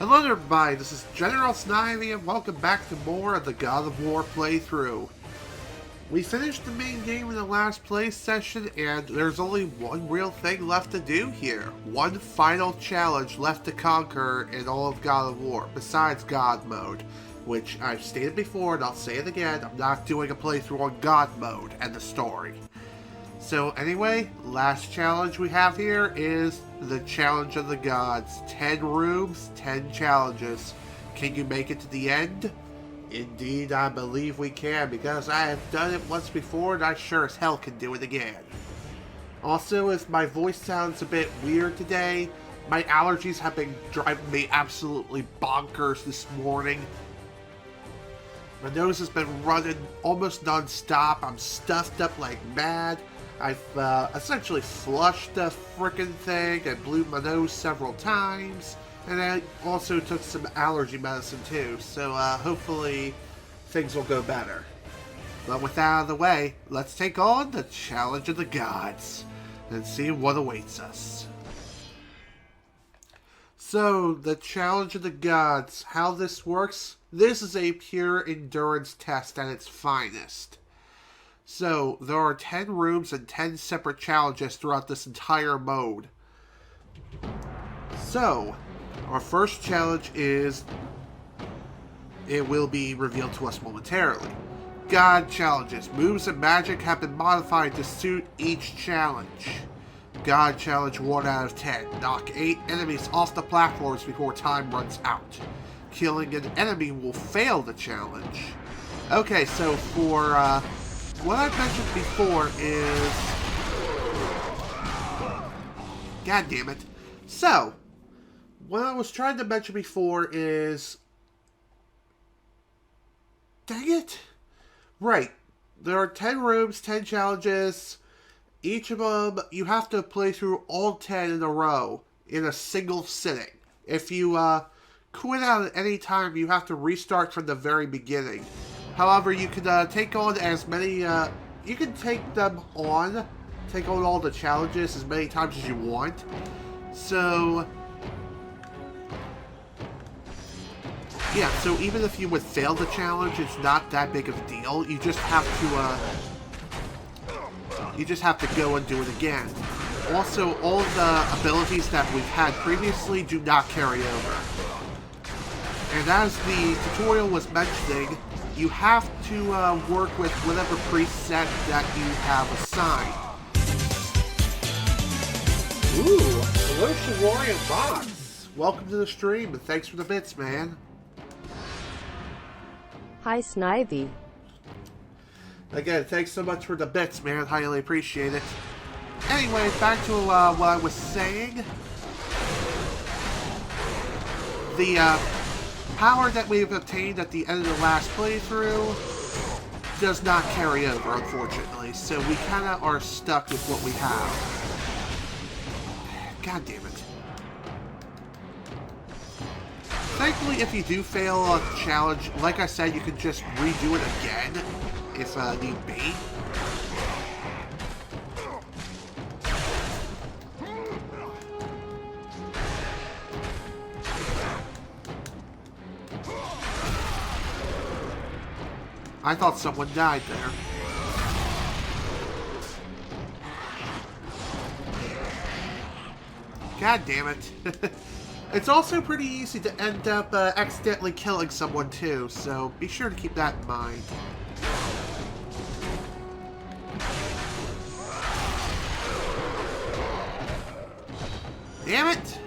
Hello there, everybody. This is General Snivy, and welcome back to more of the God of War playthrough. We finished the main game in the last play session, and there's only one real thing left to do here. One final challenge left to conquer in all of God of War, besides God mode. Which I've stated before, and I'll say it again, I'm not doing a playthrough on God mode and the story. So anyway, last challenge we have here is the Challenge of the Gods. 10 rooms, 10 challenges. Can you make it to the end? Indeed, I believe we can, because I have done it once before and I sure as hell can do it again. Also, if my voice sounds a bit weird today, my allergies have been driving me absolutely bonkers this morning. My nose has been running almost non-stop. I'm stuffed up like mad. I've essentially flushed the frickin' thing and blew my nose several times. And I also took some allergy medicine too, so hopefully things will go better. But with that out of the way, let's take on the Challenge of the Gods and see what awaits us. So, the Challenge of the Gods, how this works, this is a pure endurance test at its finest. So, there are 10 rooms and 10 separate challenges throughout this entire mode. So, our first challenge is, it will be revealed to us momentarily. God challenges. Moves and magic have been modified to suit each challenge. God challenge 1 out of 10. Knock 8 enemies off the platforms before time runs out. Killing an enemy will fail the challenge. Okay, so for, what I mentioned before is... God damn it. So, what I was trying to mention before is... Dang it. Right. There are 10 rooms, 10 challenges. Each of them, you have to play through all 10 in a row in a single sitting. If you quit out at any time, you have to restart from the very beginning. However, you can take on as many, you can take on all the challenges as many times as you want. So, yeah, so even if you would fail the challenge, it's not that big of a deal. You just have to go and do it again. Also, all of the abilities that we've had previously do not carry over. And as the tutorial was mentioning, you have to work with whatever preset that you have assigned. Ooh, hello Shawarian Box. Welcome to the stream, and thanks for the bits, man. Hi, Snivy. Again, thanks so much for the bits, man. Highly appreciate it. Anyway, back to what I was saying. The power that we've obtained at the end of the last playthrough does not carry over, unfortunately. So we kind of are stuck with what we have. God damn it. Thankfully, if you do fail a challenge, like I said, you can just redo it again if need be. I thought someone died there. God damn it. It's also pretty easy to end up accidentally killing someone too, so be sure to keep that in mind. Damn it!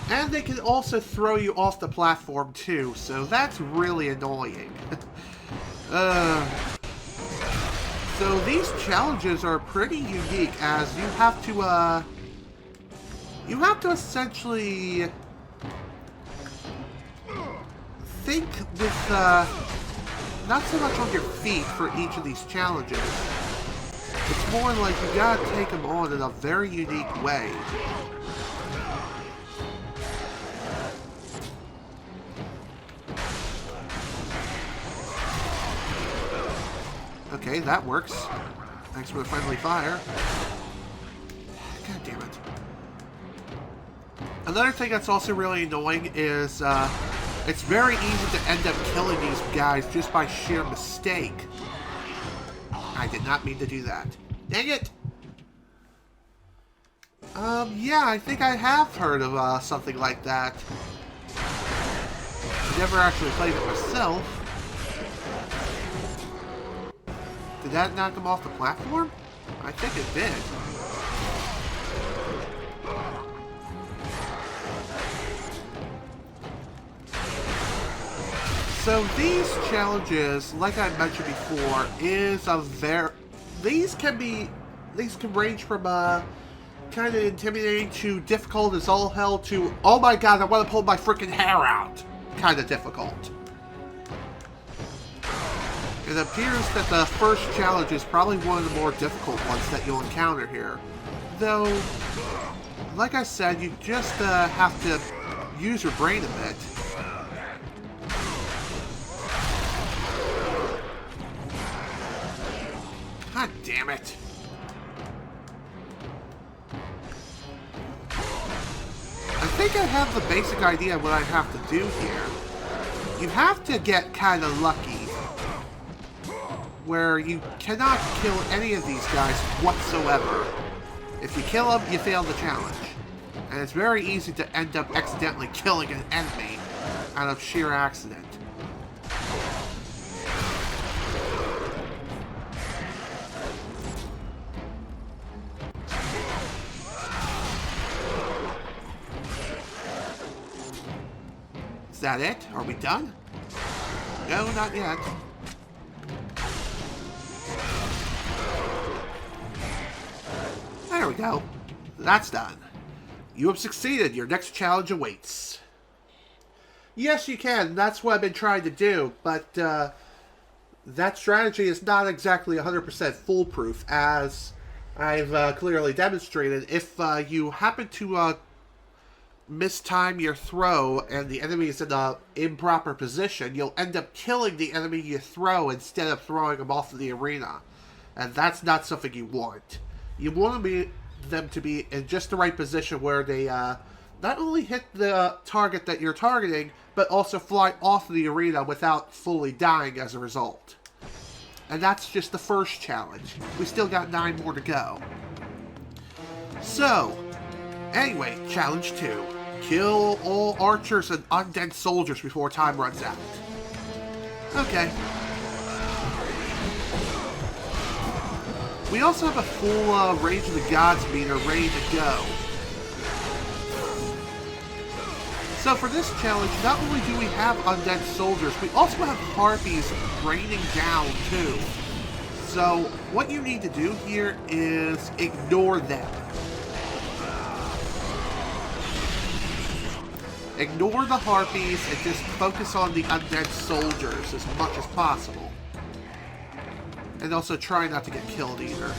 And they can also throw you off the platform too, so that's really annoying. So these challenges are pretty unique, as you have to essentially think with not so much on your feet for each of these challenges. It's more like you gotta take them on in a very unique way. Okay, that works. Thanks for the friendly fire. God damn it. Another thing that's also really annoying is it's very easy to end up killing these guys just by sheer mistake. I did not mean to do that. Dang it! Yeah, I think I have heard of something like that. I never actually played it myself. Did that knock him off the platform? I think it did. So these challenges, like I mentioned before, these can range from kind of intimidating to difficult as all hell to, oh my god, I want to pull my freaking hair out, kind of difficult. It appears that the first challenge is probably one of the more difficult ones that you'll encounter here. Though, like I said, you just have to use your brain a bit. God damn it. I think I have the basic idea of what I have to do here. You have to get kind of lucky, where you cannot kill any of these guys whatsoever. If you kill them, you fail the challenge. And it's very easy to end up accidentally killing an enemy out of sheer accident. Is that it? Are we done? No, not yet. There we go. That's done. You have succeeded. Your next challenge awaits. Yes, you can. That's what I've been trying to do, but that strategy is not exactly 100% foolproof, as I've clearly demonstrated. If you happen to mistime your throw and the enemy is in an improper position, you'll end up killing the enemy you throw instead of throwing them off of the arena. And that's not something you want. You want them to be in just the right position where they not only hit the target that you're targeting, but also fly off the arena without fully dying as a result. And that's just the first challenge. We still got 9 more to go. So, anyway, challenge 2. Kill all archers and undead soldiers before time runs out. Okay. We also have a full Rage of the Gods meter ready to go. So for this challenge, not only do we have undead soldiers, we also have harpies raining down too. So what you need to do here is ignore them. Ignore the harpies and just focus on the undead soldiers as much as possible. And also try not to get killed either.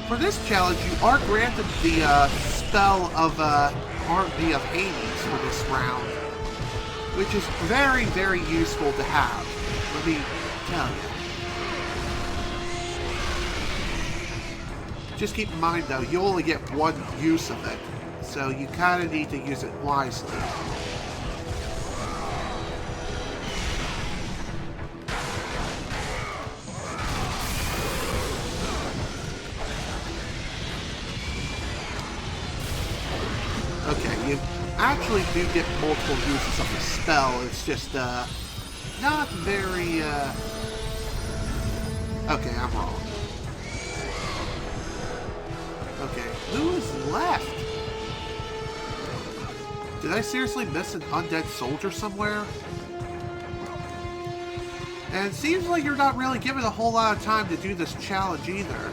For this challenge, you are granted the spell of Army of Hades for this round, which is very, very useful to have. Let me tell you. Just keep in mind, though, you only get one use of it, so you kind of need to use it wisely. Okay, you actually do get multiple uses of the spell. It's just, not very, Okay, I'm wrong. Okay, who is left? Did I seriously miss an undead soldier somewhere? And it seems like you're not really given a whole lot of time to do this challenge either.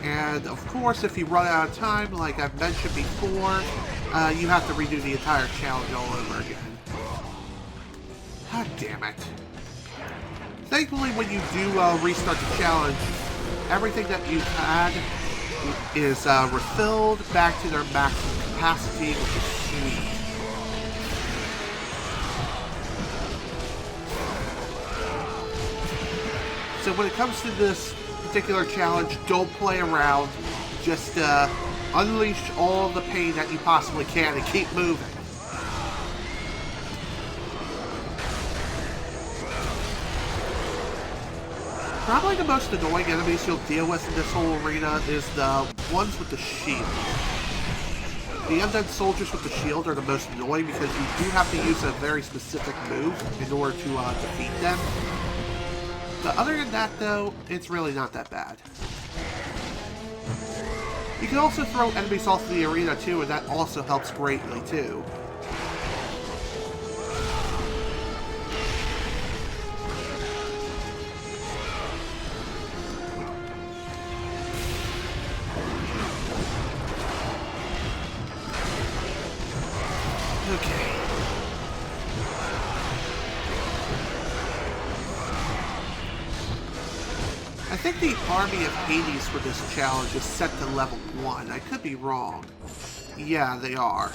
And of course, if you run out of time, like I've mentioned before, you have to redo the entire challenge all over again. God damn it. Thankfully, when you do restart the challenge, everything that you've had is refilled back to their maximum capacity, which is sweet. So when it comes to this particular challenge, don't play around. Just unleash all the pain that you possibly can and keep moving. Probably the most annoying enemies you'll deal with in this whole arena is the ones with the shield. The undead soldiers with the shield are the most annoying because you do have to use a very specific move in order to defeat them. But other than that, though, it's really not that bad. You can also throw enemies off the arena, too, and that also helps greatly, too. Okay. I think the Army of Hades for this challenge is set to level 1. I could be wrong. Yeah, they are.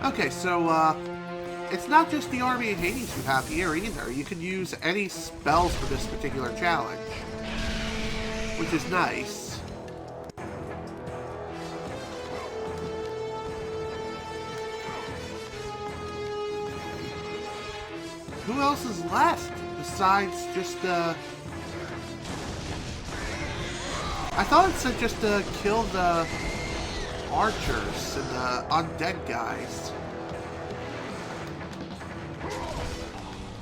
Okay, so, it's not just the Army of Hades you have here either. You can use any spells for this particular challenge, which is nice. Who else is left besides just, I thought it said just to kill the archers and the undead guys.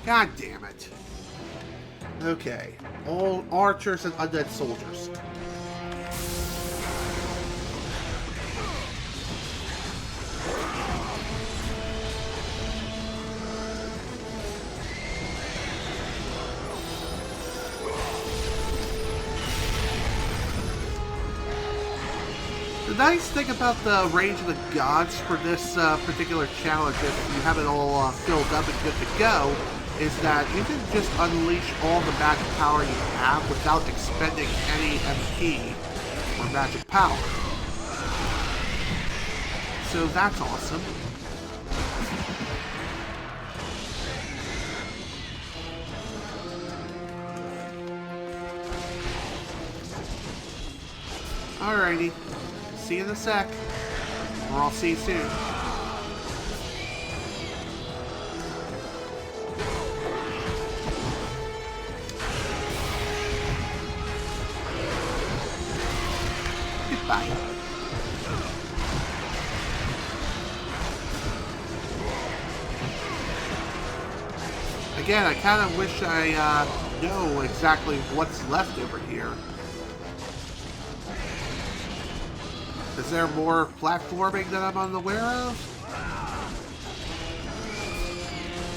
God damn it. Okay. All archers and undead soldiers. The nice thing about the range of the gods for this particular challenge, if you have it all filled up and good to go, is that you can just unleash all the magic power you have without expending any MP or magic power. So that's awesome. Alrighty. See you in a sec. Or I'll see you soon. Goodbye. Again, I kind of wish I know exactly what's left over here. Is there more platforming that I'm unaware of?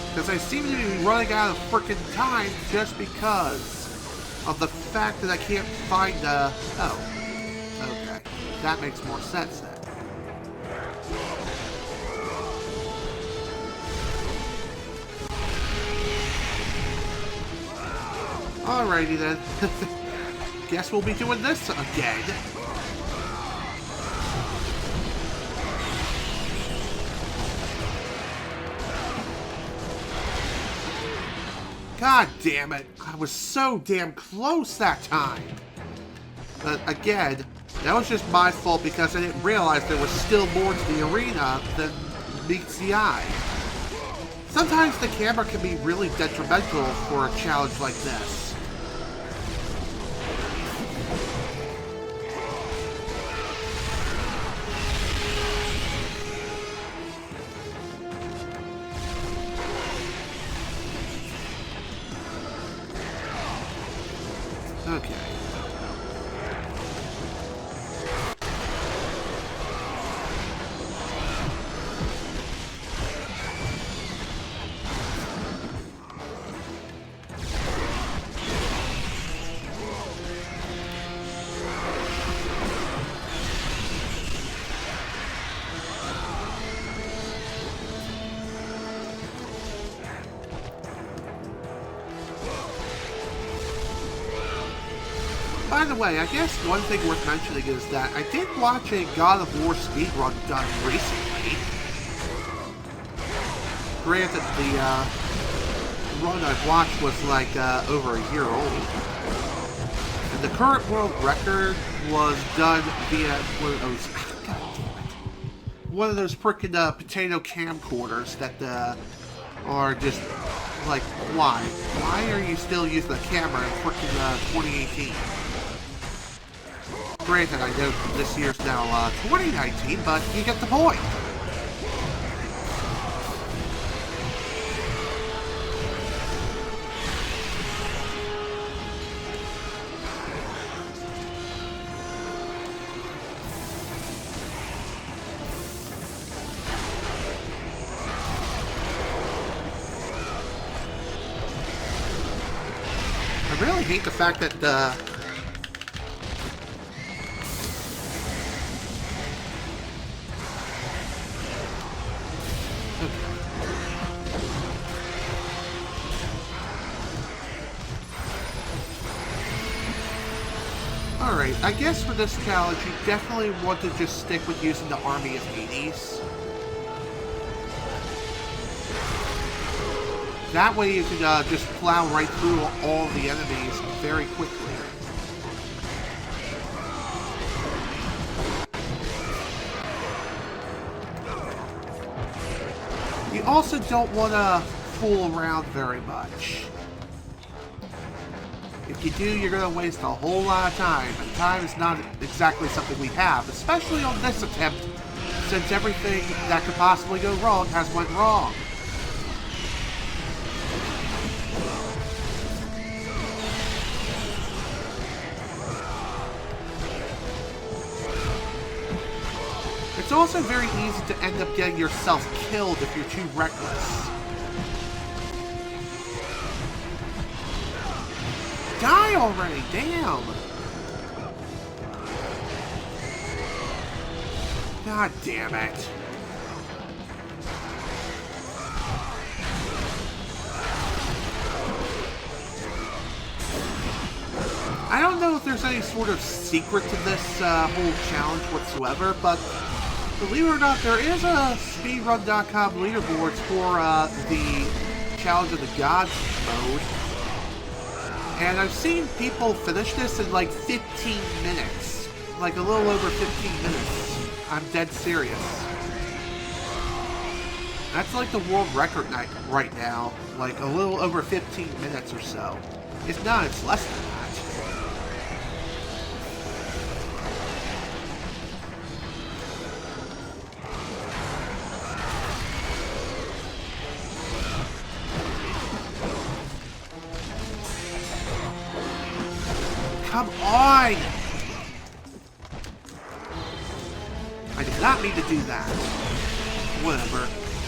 Because I seem to be running out of frickin' time just because of the fact that I can't find the... Oh. Okay. That makes more sense then. Alrighty then. Guess we'll be doing this again. God damn it. I was so damn close that time. But again, that was just my fault because I didn't realize there was still more to the arena than meets the eye. Sometimes the camera can be really detrimental for a challenge like this. Okay. By the way, I guess one thing worth mentioning is that I did watch a God of War speedrun done recently. Granted, run I've watched was like over a year old. And the current world record was done via one of those frickin' potato camcorders that are just like, why? Why are you still using the camera in frickin' 2018? Granted, I know this year's now 2019, but you get the point. I really hate the fact that Alright, I guess for this challenge, you definitely want to just stick with using the Army of Hades. That way you can just plow right through all the enemies very quickly. You also don't want to fool around very much. If you do, you're going to waste a whole lot of time, and time is not exactly something we have, especially on this attempt, since everything that could possibly go wrong has went wrong. It's also very easy to end up getting yourself killed if you're too reckless. Die already, damn! God damn it. I don't know if there's any sort of secret to this whole challenge whatsoever, but believe it or not, there is a speedrun.com leaderboards for the Challenge of the Gods mode. And I've seen people finish this in like 15 minutes. Like a little over 15 minutes. I'm dead serious. That's like the world record right now. Like a little over 15 minutes or so. If not, it's less than that. Come on! I did not mean to do that. Whatever.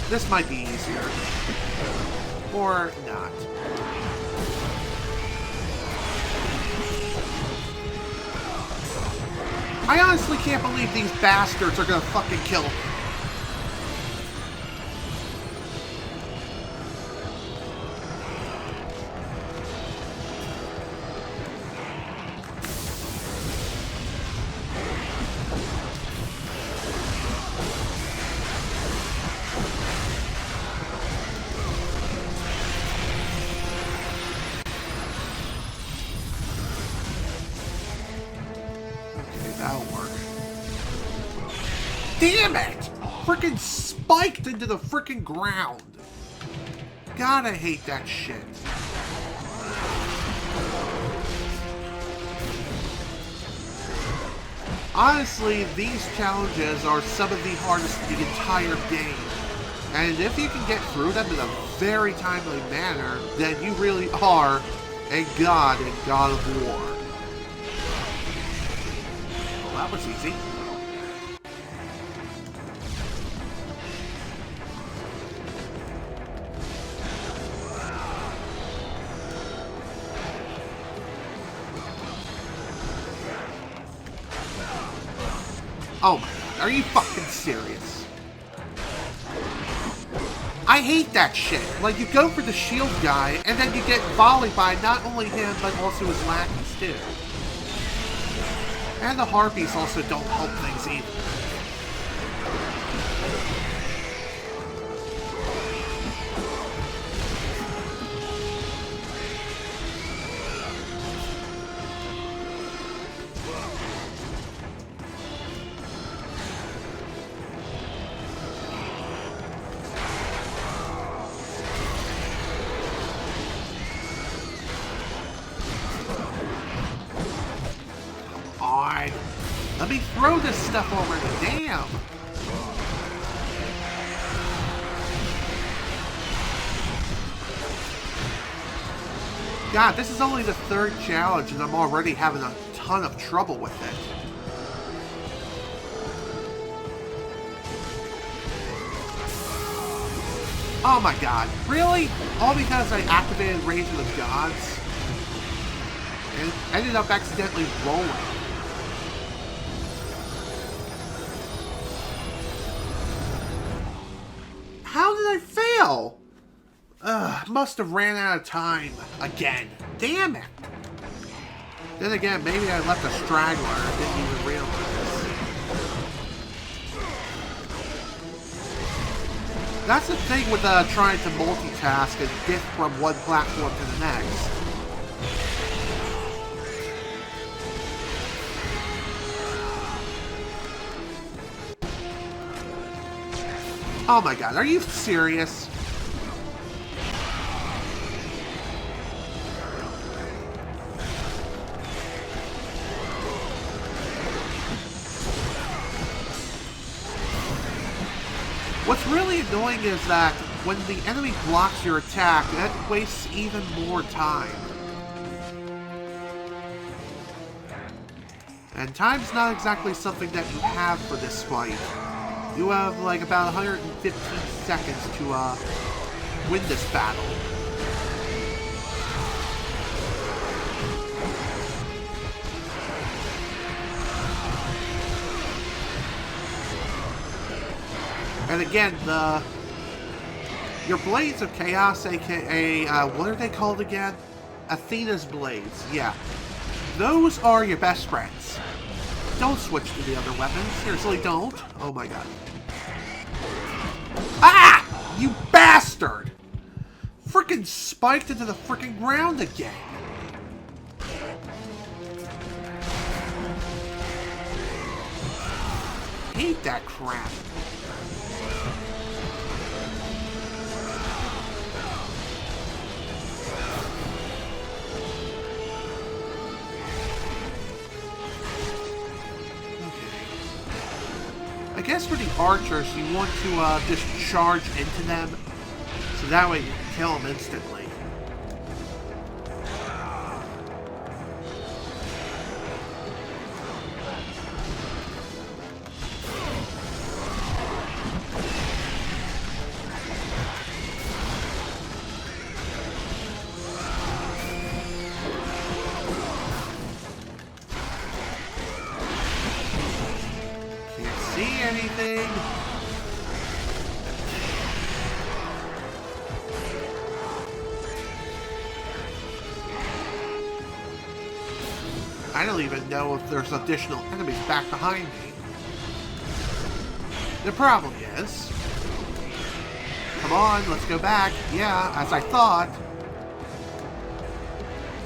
This might be easier. Or not. I honestly can't believe these bastards are gonna fucking kill me. Damn it! Frickin' spiked into the frickin' ground. God, I hate that shit. Honestly, these challenges are some of the hardest in the entire game. And if you can get through them in a very timely manner, then you really are a god in God of War. Well, that was easy. Oh my god, are you fucking serious? I hate that shit. Like, you go for the shield guy, and then you get volleyed by not only him, but also his lackeys, too. And the harpies also don't help things either. Let me throw this stuff already. Damn. God, this is only the third challenge and I'm already having a ton of trouble with it. Oh my god, really? All because I activated Rage of the Gods? And ended up accidentally rolling. How did I fail? Must have ran out of time. Again. Damn it. Then again, maybe I left a straggler and didn't even realize. That's the thing with trying to multitask and get from one platform to the next. Oh my god, are you serious? What's really annoying is that when the enemy blocks your attack, that wastes even more time. And time's not exactly something that you have for this fight. You have like about 115 seconds to win this battle. And again, your Blades of Chaos, aka, what are they called again? Athena's Blades, yeah. Those are your best friends. Don't switch to the other weapons. Seriously, don't. Oh my god. Ah! You bastard! Frickin' spiked into the frickin' ground again. Hate that crap. I guess for the archers, you want to just charge into them, so that way you can kill them instantly. Anything. I don't even know if there's additional enemies back behind me. The problem is... Come on, let's go back. Yeah, as I thought.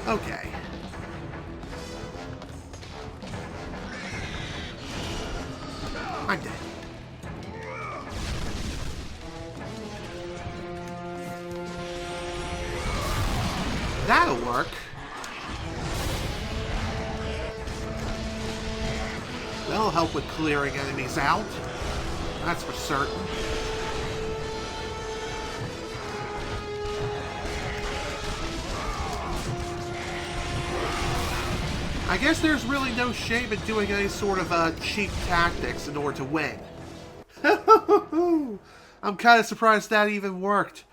Okay. I'm dead. That'll work. That'll help with clearing enemies out. That's for certain. I guess there's really no shame in doing any sort of cheap tactics in order to win. I'm kind of surprised that even worked.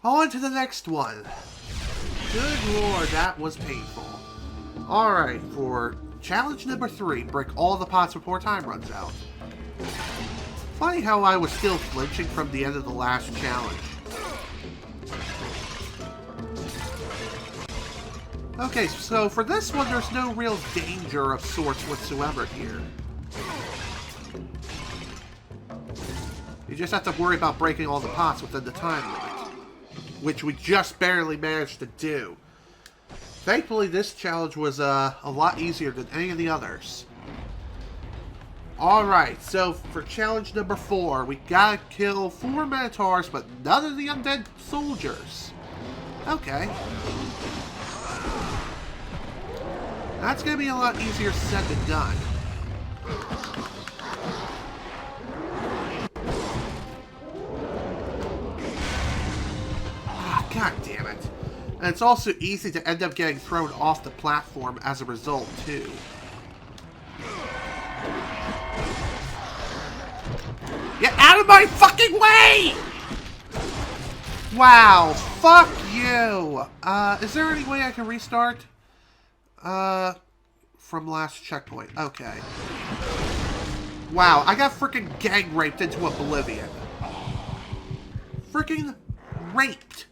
On to the next one. Good lord, that was painful. Alright, for challenge number 3, break all the pots before time runs out. Funny how I was still flinching from the end of the last challenge. Okay, so for this one, there's no real danger of sorts whatsoever here. You just have to worry about breaking all the pots within the time limit, which we just barely managed to do. Thankfully, this challenge was a lot easier than any of the others. Alright, so for challenge number 4, we gotta kill 4 Minotaurs, but none of the undead soldiers. Okay. That's gonna be a lot easier said than done. God damn it. And it's also easy to end up getting thrown off the platform as a result, too. Get out of my fucking way! Wow, fuck you! Is there any way I can restart? From last checkpoint. Okay. Wow, I got freaking gang raped into oblivion. Freaking raped.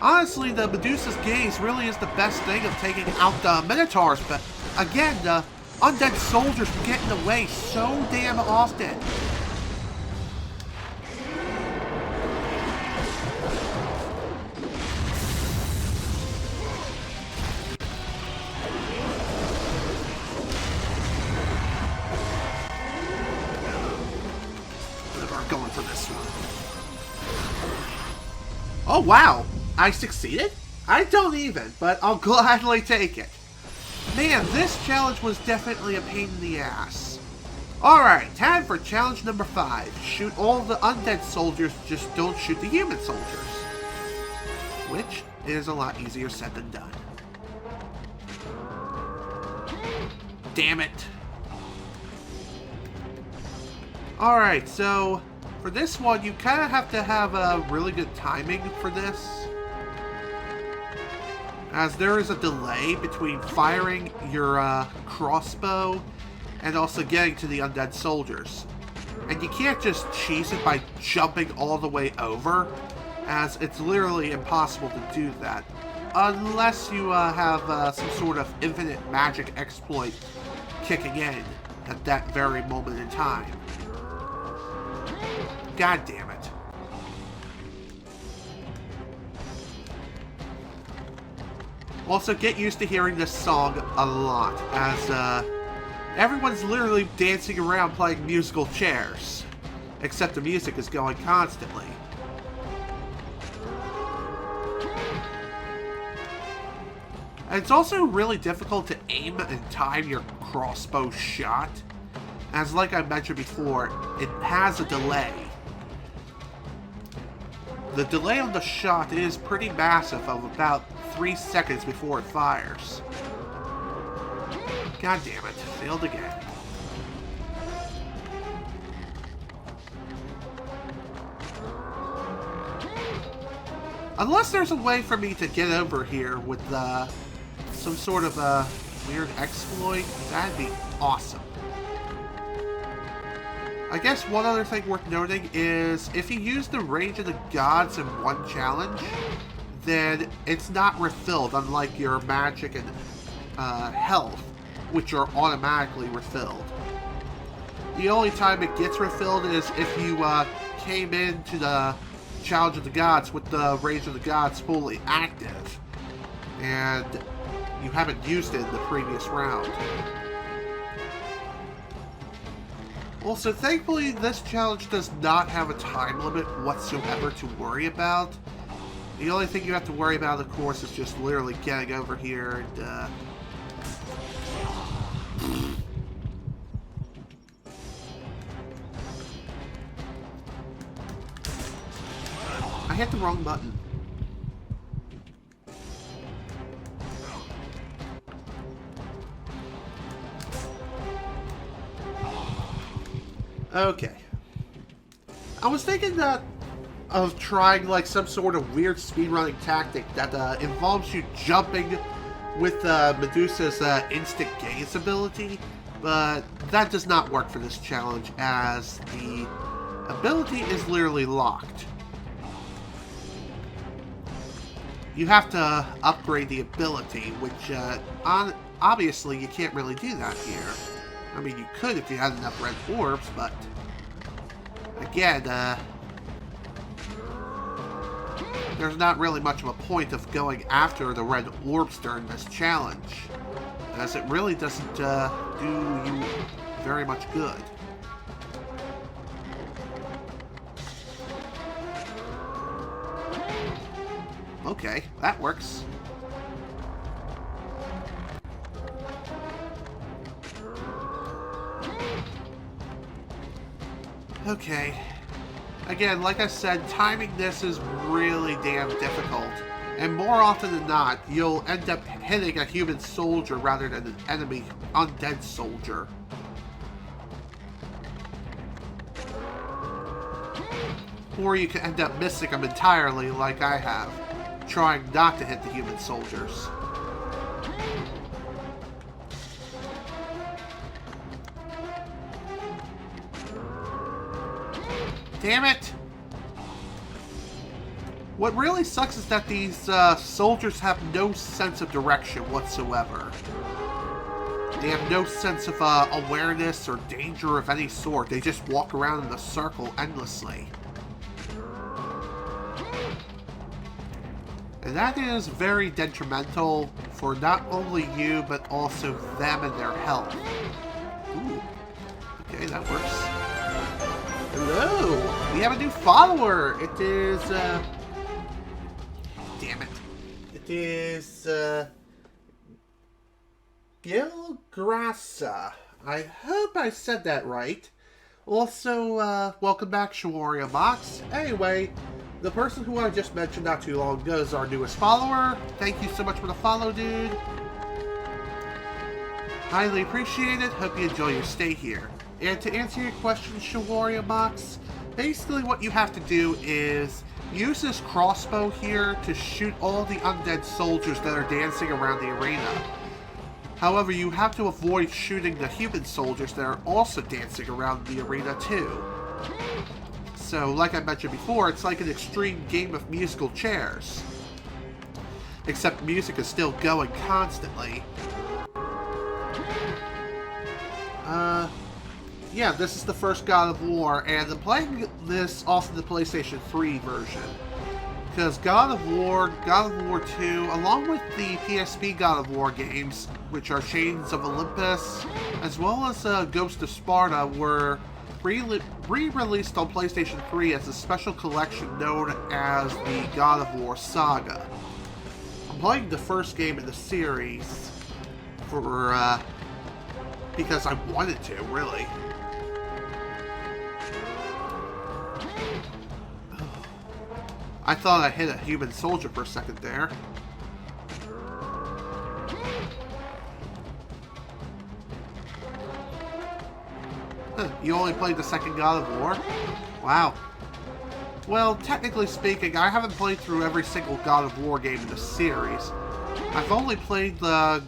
Honestly, the Medusa's gaze really is the best thing of taking out the Minotaurs, but again, the undead soldiers get in the way so damn often. We're going for this one. Oh wow, I succeeded? I don't even, but I'll gladly take it. Man, this challenge was definitely a pain in the ass. Alright, time for challenge number 5. Shoot all the undead soldiers, just don't shoot the human soldiers. Which is a lot easier said than done. Damn it. Alright, so for this one, you kind of have to have a really good timing for this, as there is a delay between firing your crossbow and also getting to the undead soldiers. And you can't just cheese it by jumping all the way over, as it's literally impossible to do that, unless you have some sort of infinite magic exploit kicking in at that very moment in time. God damn it. Also, get used to hearing this song a lot, as everyone's literally dancing around playing musical chairs, except the music is going constantly. And it's also really difficult to aim and time your crossbow shot, as like I mentioned before, it has a delay. The delay on the shot is pretty massive, of about 3 seconds before it fires. God damn it, failed again. Unless there's a way for me to get over here with some sort of a weird exploit, that'd be awesome. I guess one other thing worth noting is if you use the Rage of the Gods in one challenge, then it's not refilled, unlike your magic and health, which are automatically refilled. The only time it gets refilled is if you came into the Challenge of the Gods with the Rage of the Gods fully active, and you haven't used it in the previous round. Also, thankfully, this challenge does not have a time limit whatsoever to worry about. The only thing you have to worry about, of course, is just literally getting over here and, I hit the wrong button. Okay. I was thinking of trying like some sort of weird speedrunning tactic that involves you jumping with Medusa's instant gaze ability, but that does not work for this challenge, as the ability is literally locked. You have to upgrade the ability, which obviously you can't really do that here. I mean, you could if you had enough red orbs, but again, there's not really much of a point of going after the red orbs during this challenge, as it really doesn't do you very much good. Okay, that works. Okay. Again, like I said, timing this is really damn difficult. And more often than not, you'll end up hitting a human soldier rather than an enemy undead soldier. Or you can end up missing them entirely like I have, trying not to hit the human soldiers. Damn it! What really sucks is that these soldiers have no sense of direction whatsoever. They have no sense of awareness or danger of any sort. They just walk around in a circle endlessly. And that is very detrimental for not only you, but also them and their health. Ooh. Okay, that works. Hello! We have a new follower! It is, damn it. It is, Gilgrassa. I hope I said that right. Also, welcome back, Shawaria Box. Anyway, the person who I just mentioned not too long ago is our newest follower. Thank you so much for the follow, dude. Highly appreciate it. Hope you enjoy your stay here. And to answer your question, Shawaria Box, basically what you have to do is use this crossbow here to shoot all the undead soldiers that are dancing around the arena. However, you have to avoid shooting the human soldiers that are also dancing around the arena too. So, like I mentioned before, it's like an extreme game of musical chairs. Except music is still going constantly. Yeah, this is the first God of War, and I'm playing this off of the PlayStation 3 version. Because God of War 2, along with the PSP God of War games, which are Chains of Olympus, as well as Ghost of Sparta, were re-released on PlayStation 3 as a special collection known as the God of War Saga. I'm playing the first game in the series for, because I wanted to, really. I thought I hit a human soldier for a second there. Huh, you only played the second God of War? Wow. Well, technically speaking, I haven't played through every single God of War game in the series. I've only played the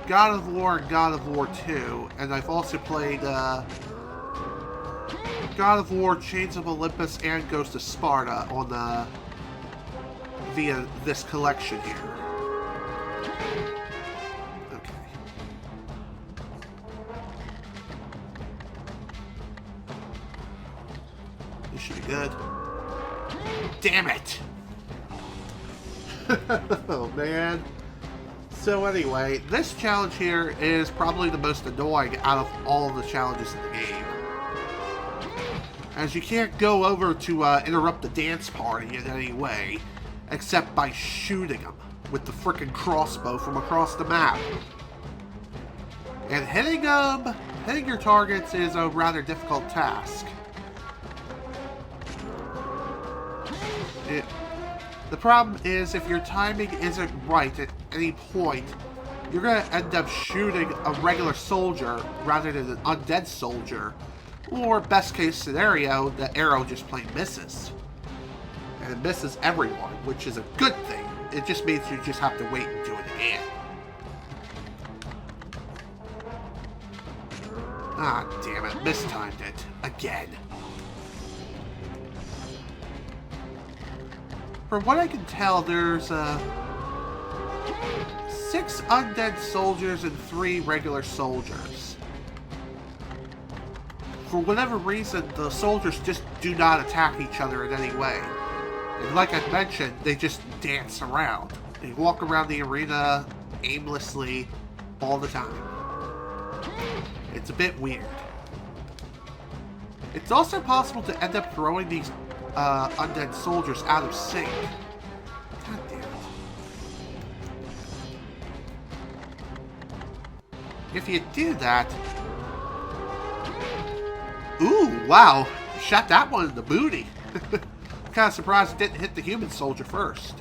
God of War and God of War 2, and I've also played God of War, Chains of Olympus, and Ghost of Sparta on via this collection here. Okay. This should be good. Damn it! Oh man. So anyway, this challenge here is probably the most annoying out of all of the challenges in the game. As you can't go over to interrupt the dance party in any way, except by shooting them with the frickin' crossbow from across the map. And hitting your targets is a rather difficult task. The problem is, if your timing isn't right at any point, you're going to end up shooting a regular soldier rather than an undead soldier. Or, best case scenario, the arrow just plain misses. And it misses everyone, which is a good thing. It just means you just have to wait and do it again. Ah, damn it. Mistimed it. Again. From what I can tell, there's 6 undead soldiers and 3 regular soldiers. For whatever reason, the soldiers just do not attack each other in any way. And like I mentioned, they just dance around. They walk around the arena aimlessly all the time. It's a bit weird. It's also possible to end up throwing these undead soldiers out of sync. God damn it. If you do that... Ooh, wow. Shot that one in the booty. Kind of surprised it didn't hit the human soldier first.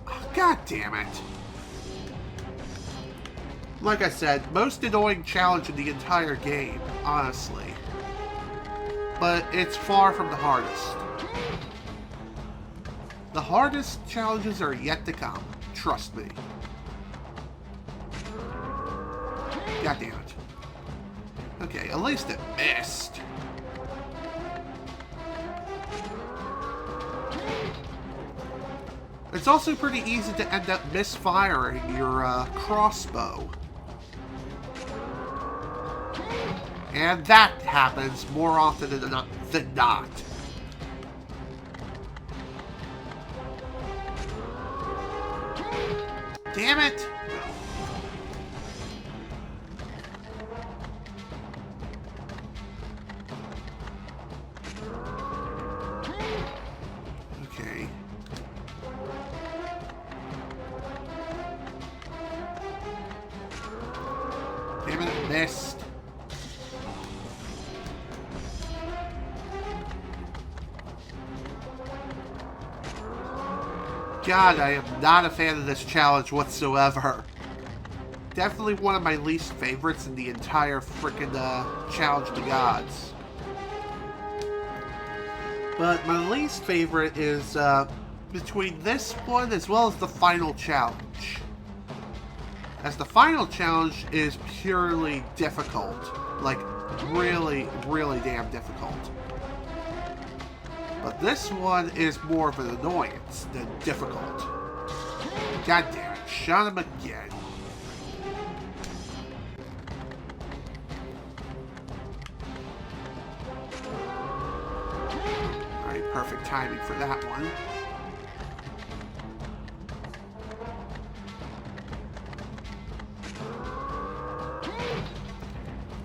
Oh, God damn it. Like I said, most annoying challenge in the entire game, honestly. But it's far from the hardest. The hardest challenges are yet to come. Trust me. God damn it. Okay, at least it missed. It's also pretty easy to end up misfiring your crossbow. And that happens more often than not. Damn it! Okay. Damn it, it missed. God, I am not a fan of this challenge whatsoever. Definitely one of my least favorites in the entire frickin' Challenge the Gods. But my least favorite is between this one as well as the final challenge. As the final challenge is purely difficult. Like, really, really damn difficult. But this one is more of an annoyance than difficult. God damn it, shot him again. Alright, perfect timing for that one.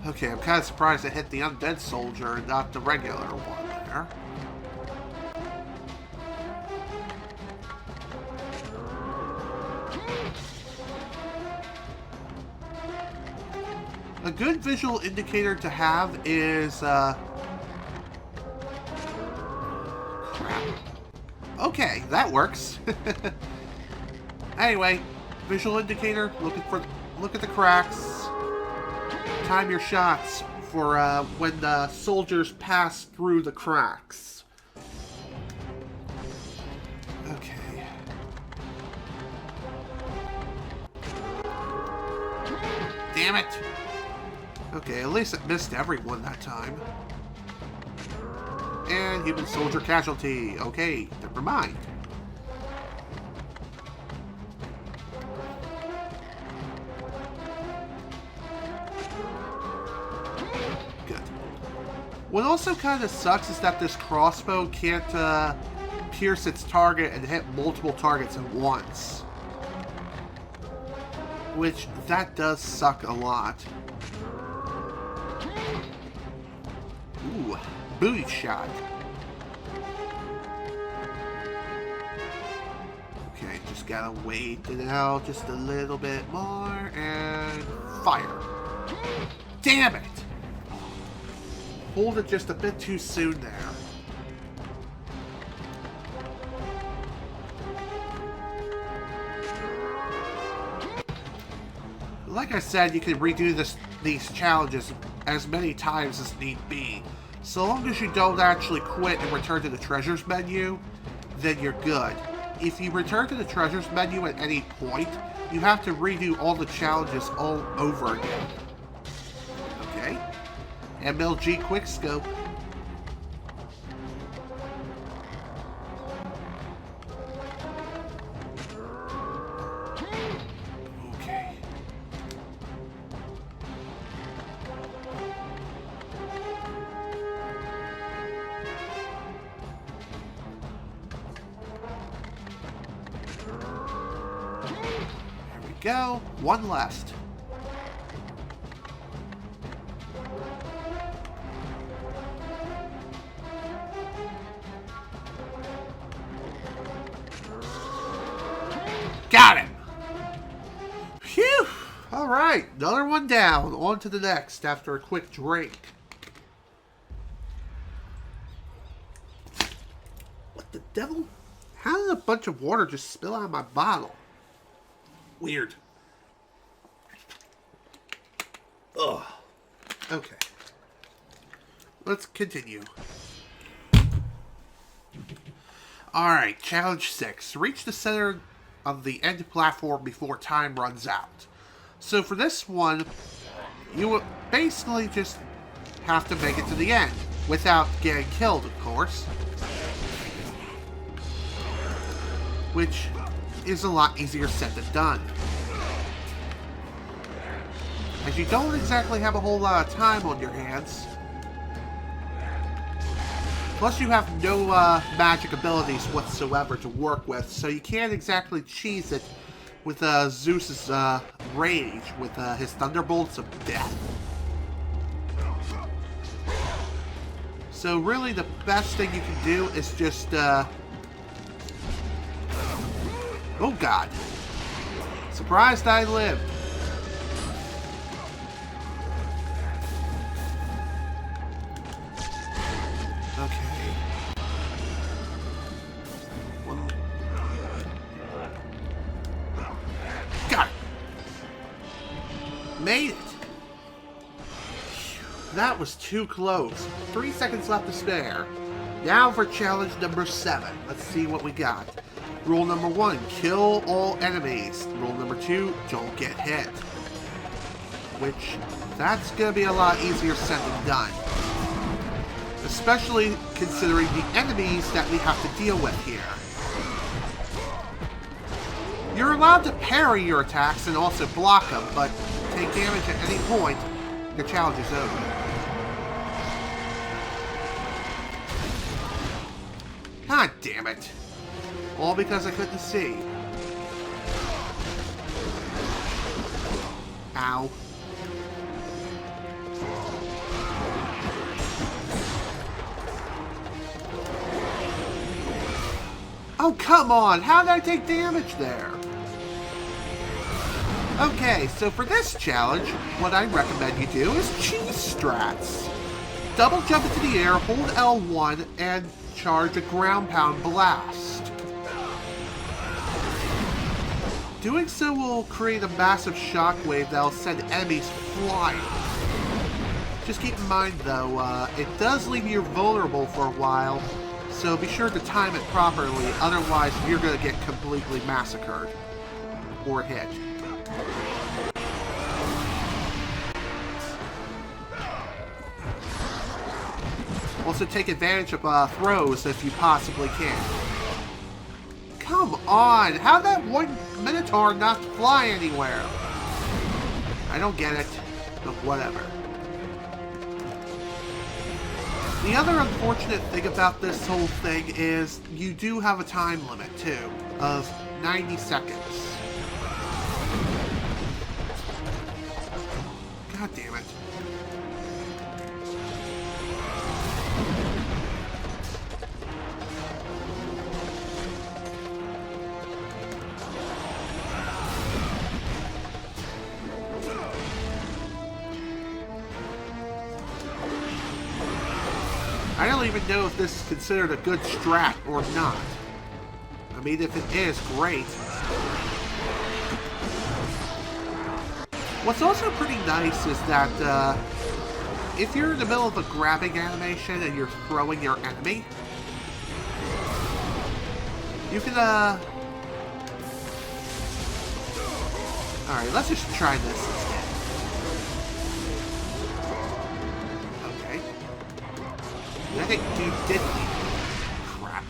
Okay, I'm kind of surprised I hit the undead soldier and not the regular one there. A good visual indicator to have is, crap. Okay, that works. Anyway, visual indicator, look at the cracks. Time your shots for, when the soldiers pass through the cracks. Okay. Damn it! Okay, at least it missed everyone that time. And human soldier casualty. Okay, never mind. Good. What also kind of sucks is that this crossbow can't pierce its target and hit multiple targets at once. Which, that does suck a lot. Ooh, booty shot. Okay, just gotta wait it out just a little bit more and fire. Damn it! Hold it just a bit too soon there. Like I said, you can redo these challenges as many times as need be. So long as you don't actually quit and return to the treasures menu, then you're good. If you return to the treasures menu at any point, you have to redo all the challenges all over again. Okay? MLG Quickscope. Go. One left. Got him. Phew. Alright, another one down. On to the next after a quick drink. What the devil? How did a bunch of water just spill out of my bottle? Weird. Ugh. Okay. Let's continue. Alright, challenge 6. Reach the center of the end platform before time runs out. So for this one, you will basically just have to make it to the end, without getting killed, of course. Which is a lot easier said than done. As you don't exactly have a whole lot of time on your hands. Plus you have no magic abilities whatsoever to work with, so you can't exactly cheese it with Zeus's rage, with his thunderbolts of death. So really the best thing you can do is just, oh god. Surprised I lived. Okay. Got it. Made it. That was too close. 3 seconds left to spare. Now for challenge number 7. Let's see what we got. Rule number 1, kill all enemies. Rule number 2, don't get hit. Which, that's gonna be a lot easier said than done. Especially considering the enemies that we have to deal with here. You're allowed to parry your attacks and also block them, but take damage at any point, your challenge is over. God damn it. All because I couldn't see. Ow. Oh, come on! How did I take damage there? Okay, so for this challenge, what I recommend you do is cheese strats. Double jump into the air, hold L1, and charge a ground pound blast. Doing so will create a massive shockwave that will send enemies flying. Just keep in mind though, it does leave you vulnerable for a while, so be sure to time it properly, otherwise you're going to get completely massacred. Or hit. Also take advantage of throws if you possibly can. Come on! How'd that one Minotaur not fly anywhere? I don't get it, but whatever. The other unfortunate thing about this whole thing is you do have a time limit, too, of 90 seconds. God damn it. I don't even know if this is considered a good strat or not. I mean, if it is, great. What's also pretty nice is that if you're in the middle of a grabbing animation and you're throwing your enemy, you can, Alright, let's just try this instead. Okay. I think you did crap.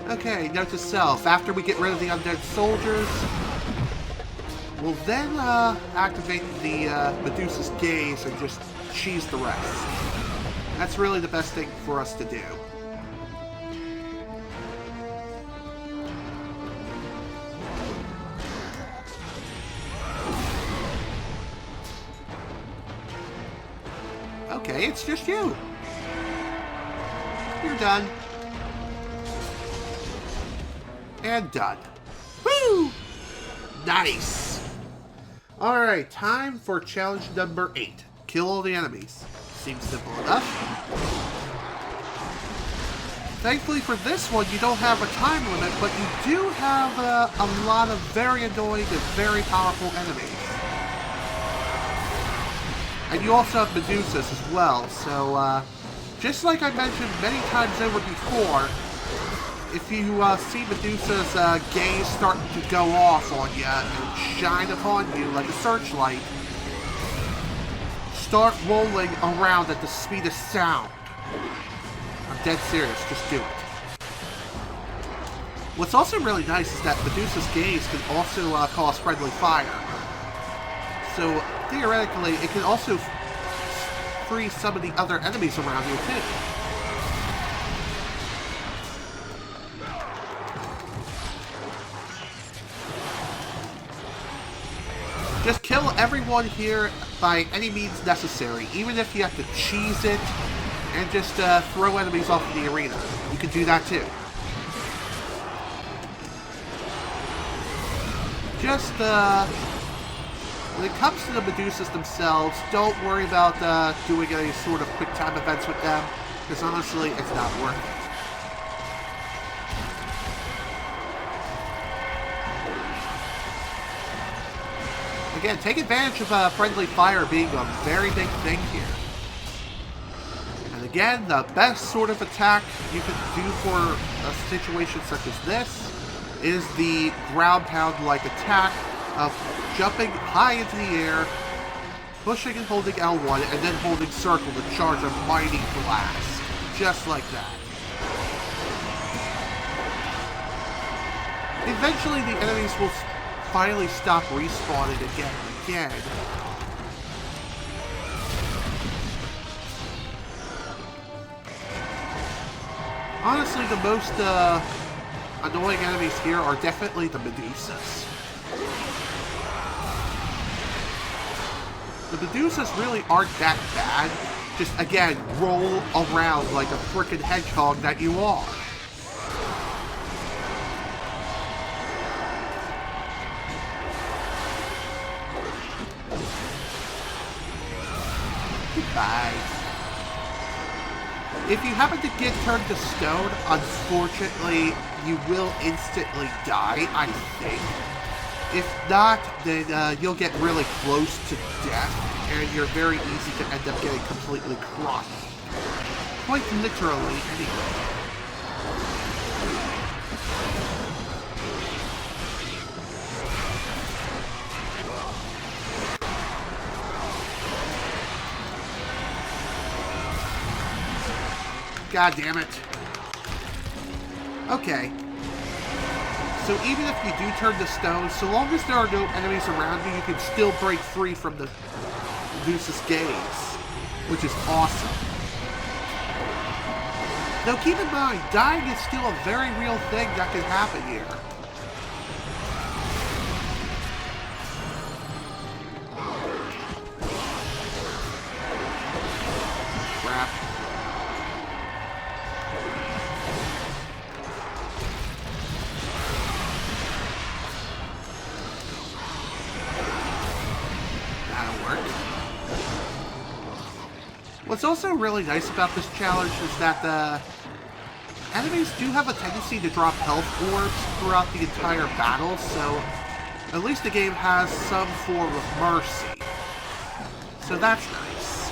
Okay, note to self. After we get rid of the undead soldiers, we'll then activate the Medusa's gaze and just cheese the rest. That's really the best thing for us to do. Okay, it's just you. You're done. And done. Woo! Nice! Alright, time for challenge number 8. Kill all the enemies. Seems simple enough. Thankfully for this one, you don't have a time limit, but you do have a lot of very annoying and very powerful enemies. And you also have Medusas as well, so just like I mentioned many times over before, if you see Medusa's gaze starting to go off on you and shine upon you like a searchlight, start rolling around at the speed of sound. I'm dead serious, just do it. What's also really nice is that Medusa's gaze can also cause friendly fire. So, theoretically, it can also free some of the other enemies around you, too. Just kill everyone here by any means necessary, even if you have to cheese it and just throw enemies off the arena. You can do that too. Just, when it comes to the Medusas themselves, don't worry about doing any sort of quick time events with them, because honestly, it's not worth it. Again, take advantage of friendly fire being a very big thing here. And again, the best sort of attack you can do for a situation such as this is the ground pound-like attack of jumping high into the air, pushing and holding L1, and then holding circle to charge a mighty blast. Just like that. Eventually, the enemies will finally stop respawning again and again. Honestly, the most annoying enemies here are definitely the Medusas. The Medusas really aren't that bad. Just, again, roll around like a frickin' hedgehog that you are. Goodbye. If you happen to get turned to stone, unfortunately, you will instantly die, I think. If not, then you'll get really close to death, and you're very easy to end up getting completely crushed. Quite literally, anyway. God damn it. Okay. So even if you do turn to stone, so long as there are no enemies around you, you can still break free from the Medusa's gaze, which is awesome. Now keep in mind, dying is still a very real thing that can happen here. Crap. What's also really nice about this challenge is that the enemies do have a tendency to drop health orbs throughout the entire battle, so at least the game has some form of mercy. So that's nice.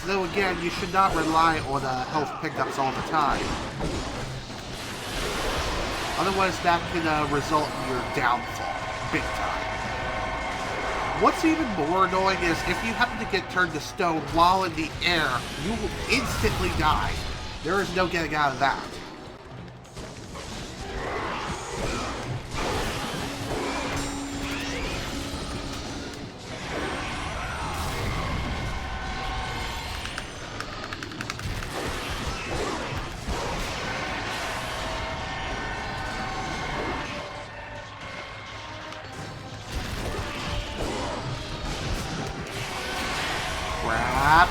Though again, you should not rely on health pickups all the time. Otherwise that can result in your downfall, big time. What's even more annoying is if you happen to get turned to stone while in the air, you will instantly die. There is no getting out of that. Crap.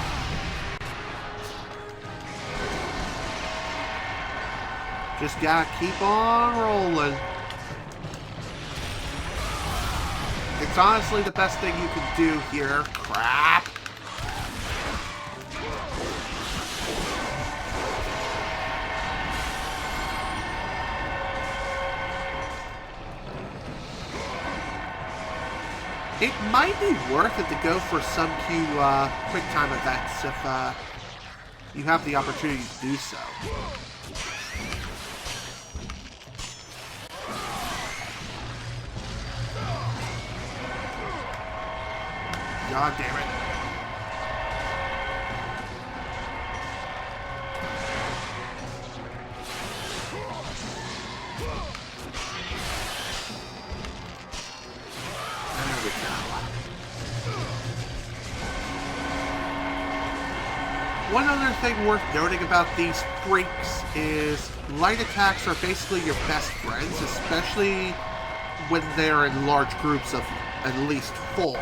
Just gotta keep on rolling. It's honestly the best thing you can do here. Crap! It might be worth it to go for some quick time events if you have the opportunity to do so. God damn it. There we go. One other thing worth noting about these freaks is light attacks are basically your best friends, especially when they're in large groups of at least 4,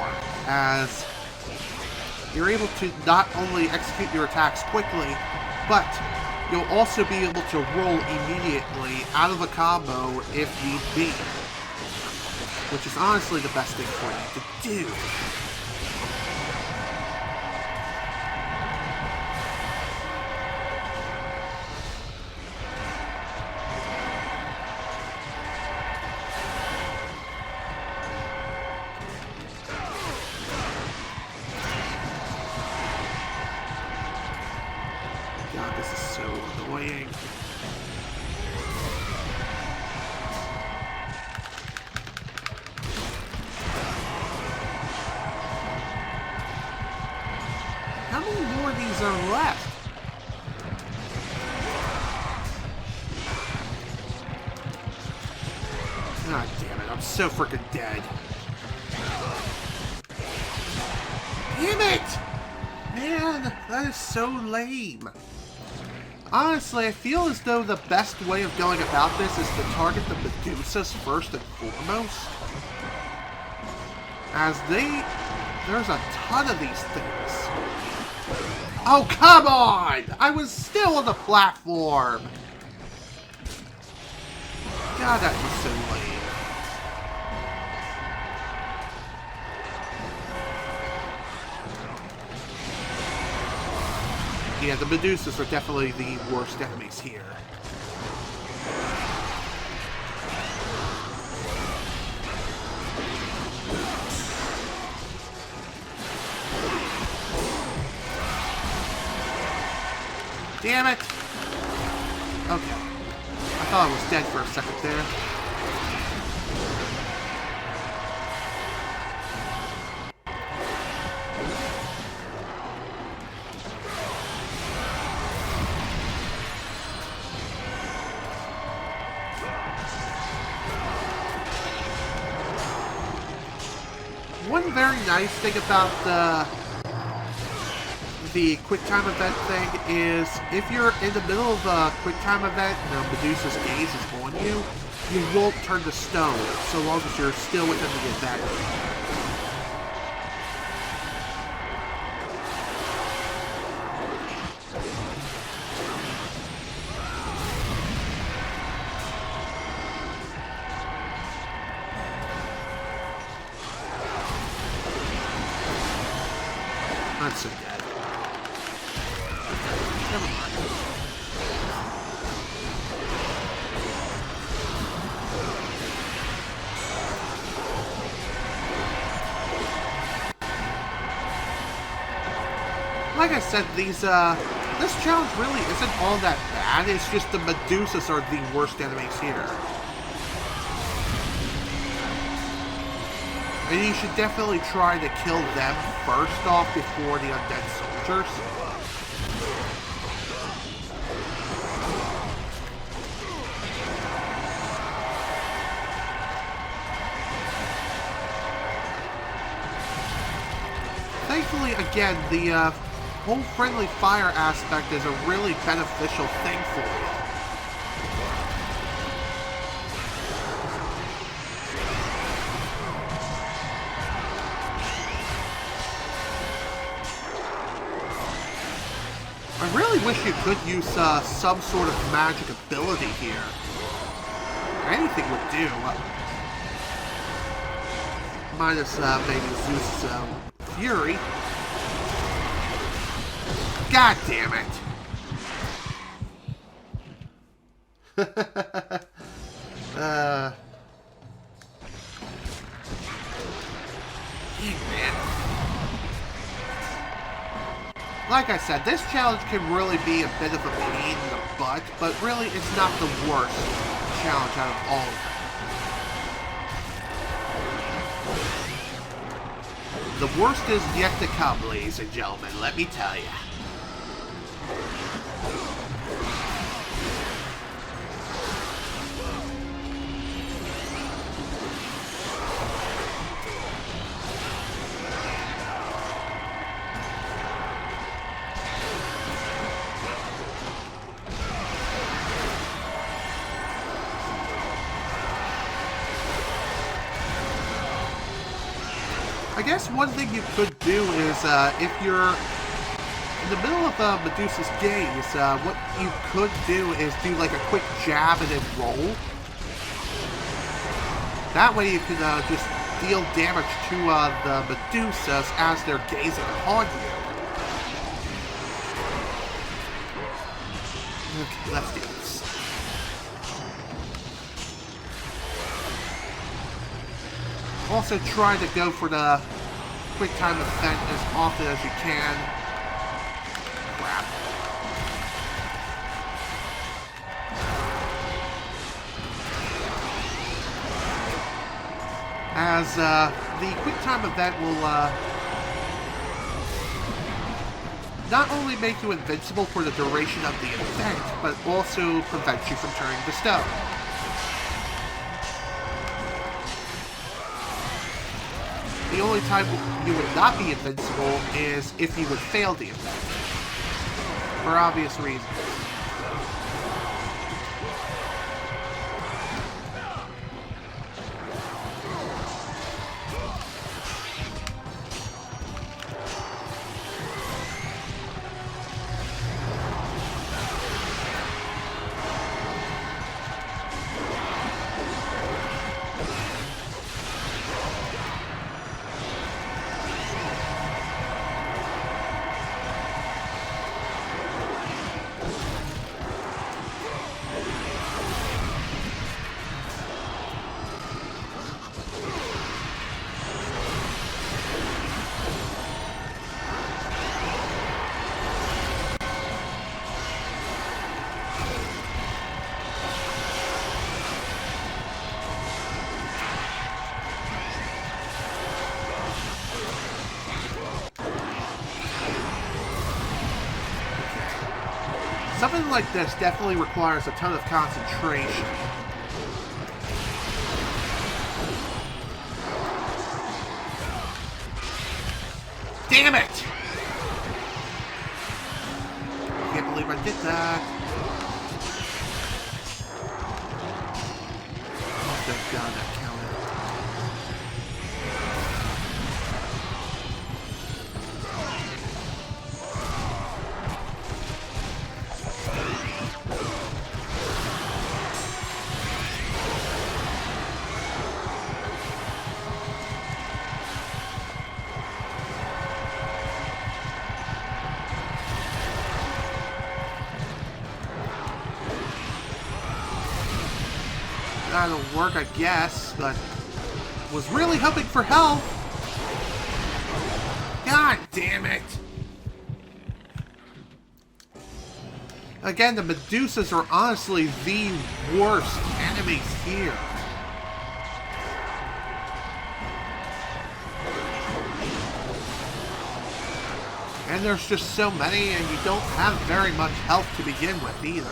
as you're able to not only execute your attacks quickly, but you'll also be able to roll immediately out of a combo if need be, which is honestly the best thing for you to do. God, this is so annoying. How many more of these are left? God damn it, I'm so freaking dead. Damn it! Man, that is so lame. Honestly, I feel as though the best way of going about this is to target the Medusas first and foremost. As there's a ton of these things. Oh, come on! I was still on the platform! God, that was so lame. Yeah, the Medusas are definitely the worst enemies here. Damn it! Okay. I thought I was dead for a second there. One very nice thing about the quick time event thing is if you're in the middle of a quick time event and Medusa's gaze is on you, you won't turn to stone so long as you're still within the event. I'm so dead. Never mind. Like I said, this challenge really isn't all that bad. It's just the Medusas are the worst enemies here. And you should definitely try to kill them first off before the undead soldiers. Thankfully, again, the whole friendly fire aspect is a really beneficial thing for you. I really wish you could use some sort of magic ability here. Anything would do. minus maybe Zeus' fury. God damn it! Man. Like I said, this challenge can really be a bit of a pain in the butt, but really it's not the worst challenge out of all of them. The worst is yet to come, ladies and gentlemen, let me tell you. I guess one thing you could do is, if you're in the middle of Medusa's gaze, what you could do is do like a quick jab and then roll. That way you can just deal damage to the Medusas as they're gazing on you. Okay, let's do this. Also try to go for the quick time event as often as you can. Crap. As the quick time event will not only make you invincible for the duration of the event, but also prevent you from turning to stone. The only time you would not be invincible is if you would fail the event. For obvious reasons. Something like this definitely requires a ton of concentration. Damn it! Can't believe I did that. Oh, thank God that counted. That'll work, I guess, but was really hoping for help. God damn it. Again, the Medusas are honestly the worst enemies here. And there's just so many, and you don't have very much health to begin with either.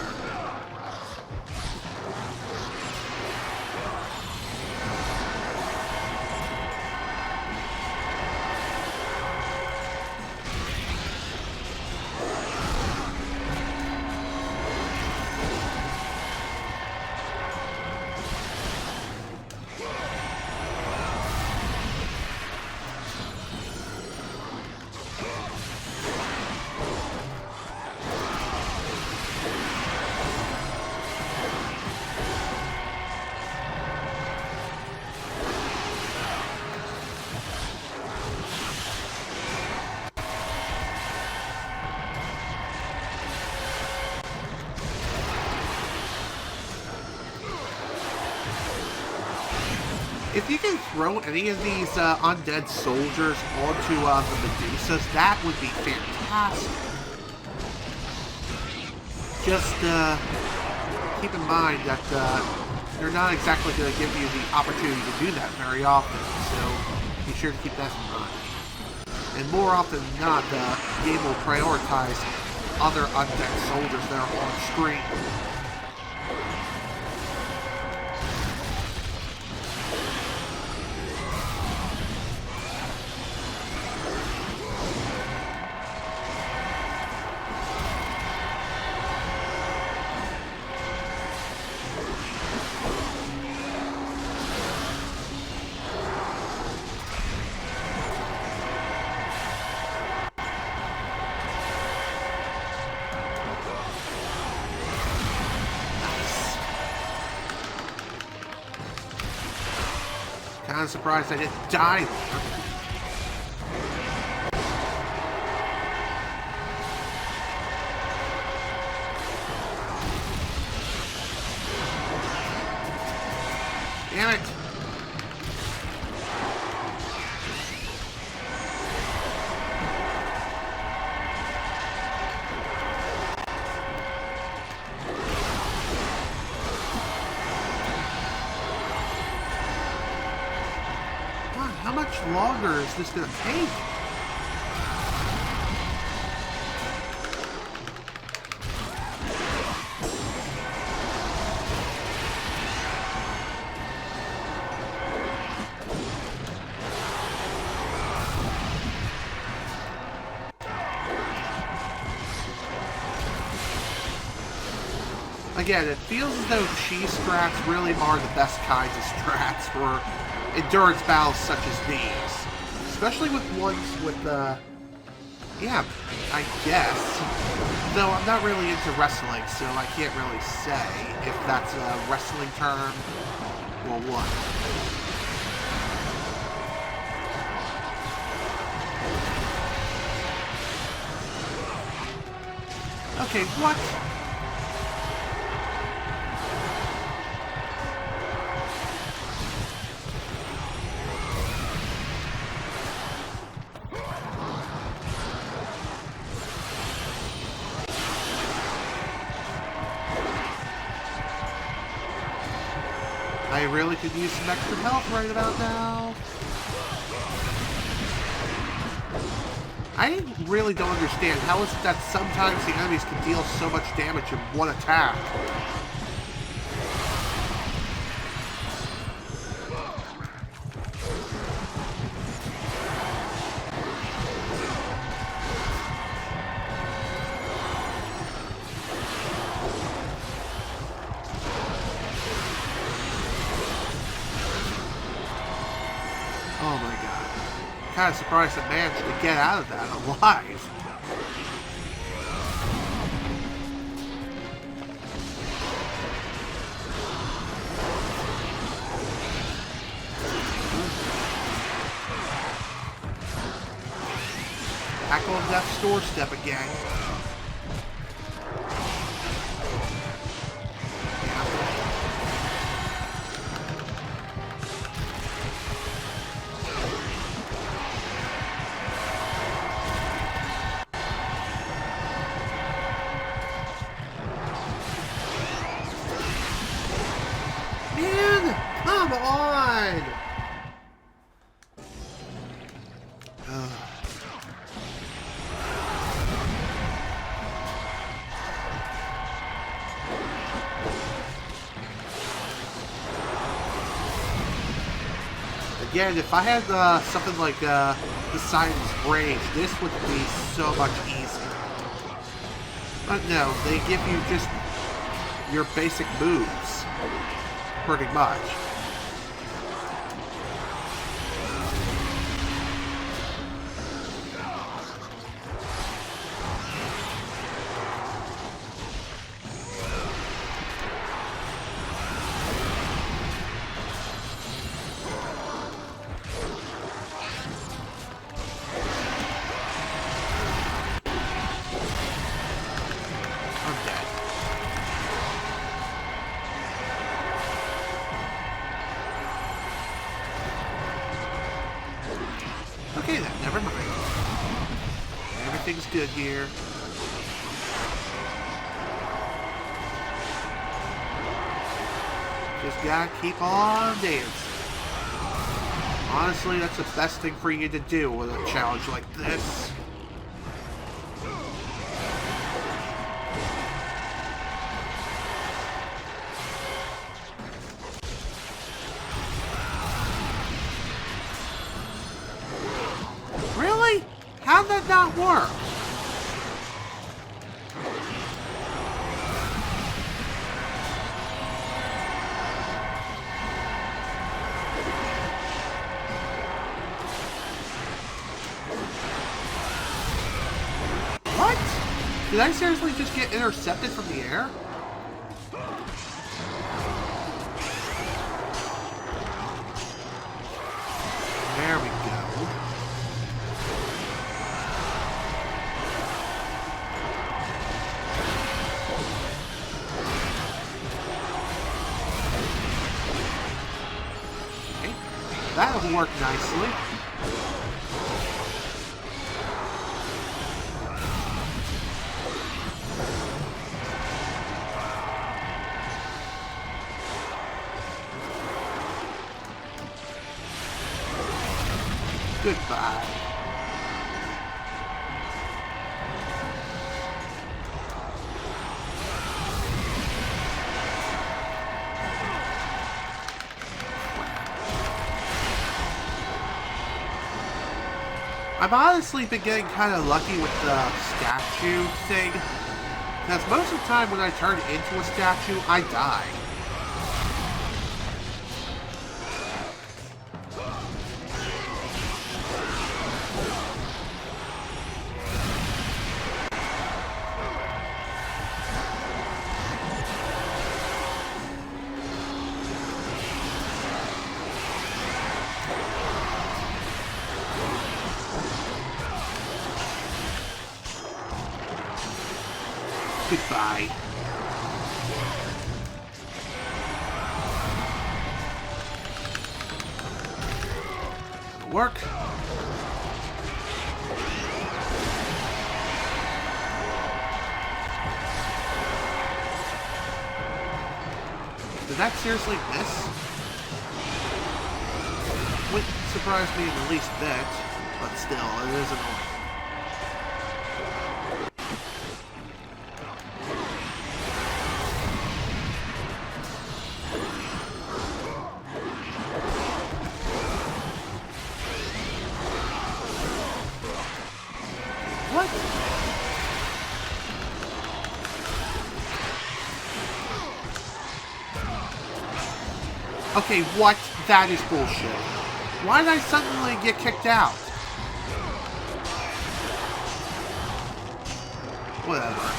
If you can throw any of these undead soldiers onto the Medusas, that would be fantastic. Just keep in mind that they're not exactly going to give you the opportunity to do that very often, so be sure to keep that in mind. And more often than not, the game will prioritize other undead soldiers that are on screen. Kind of surprised I didn't die there. Damn it. How much longer is this going to take? Again, it feels as though cheese strats really are the best kinds of strats for endurance battles such as these. Especially with ones with, yeah, I guess. Though I'm not really into wrestling, so I can't really say if that's a wrestling term or what. Okay, what? I really could use some extra health right about now. I really don't understand how is it that sometimes the enemies can deal so much damage in one attack. Oh my god. Kind of surprised I managed to get out of that alive. Back on Death's doorstep again. Come on! Again, if I had something like the Simon's Rage, this would be so much easier. But no, they give you just your basic moves, pretty much. Okay then, never mind. Everything's good here. Just gotta keep on dancing. Honestly, that's the best thing for you to do with a challenge like this. Really? How'd that not work? What? Did I seriously just get intercepted from the air? There we go. Okay. That'll work nicely. Goodbye. I've honestly been getting kind of lucky with the statue thing, because most of the time when I turn into a statue, I die. Goodbye. Work. Did that seriously miss? Wouldn't surprise me in the least bit, but still, it is annoying. What? Okay, what? That is bullshit. Why did I suddenly get kicked out? Whatever.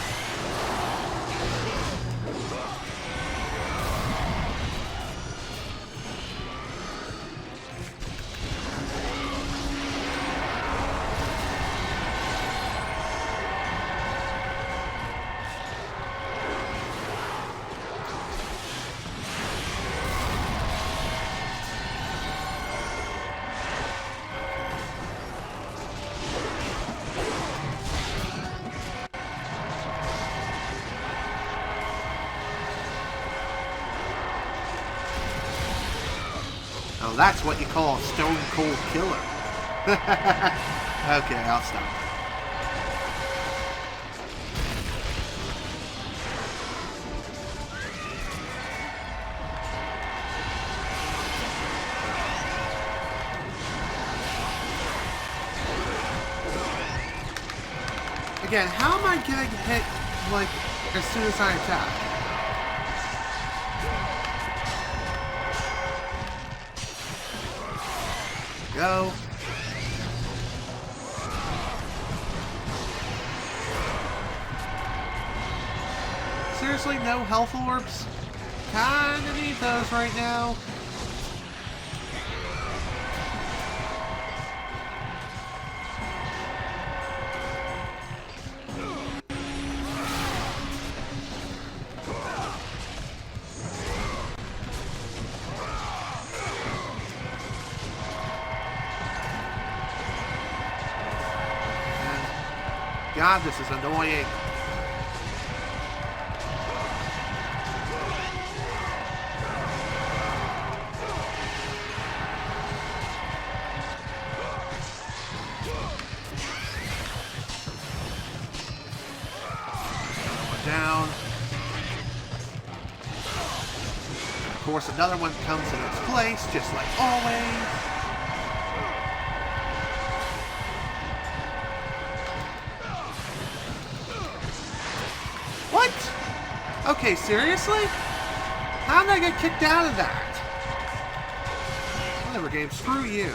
Oh, that's what you call a stone cold killer. Okay, I'll stop. Again, how am I getting hit, like, as soon as I attack? Go. Seriously, no health orbs? Kinda need those right now. God, this is annoying. Down. Of course, another one comes in its place, just like always. What? Okay, seriously? How did I get kicked out of that? Whatever, game. Screw you.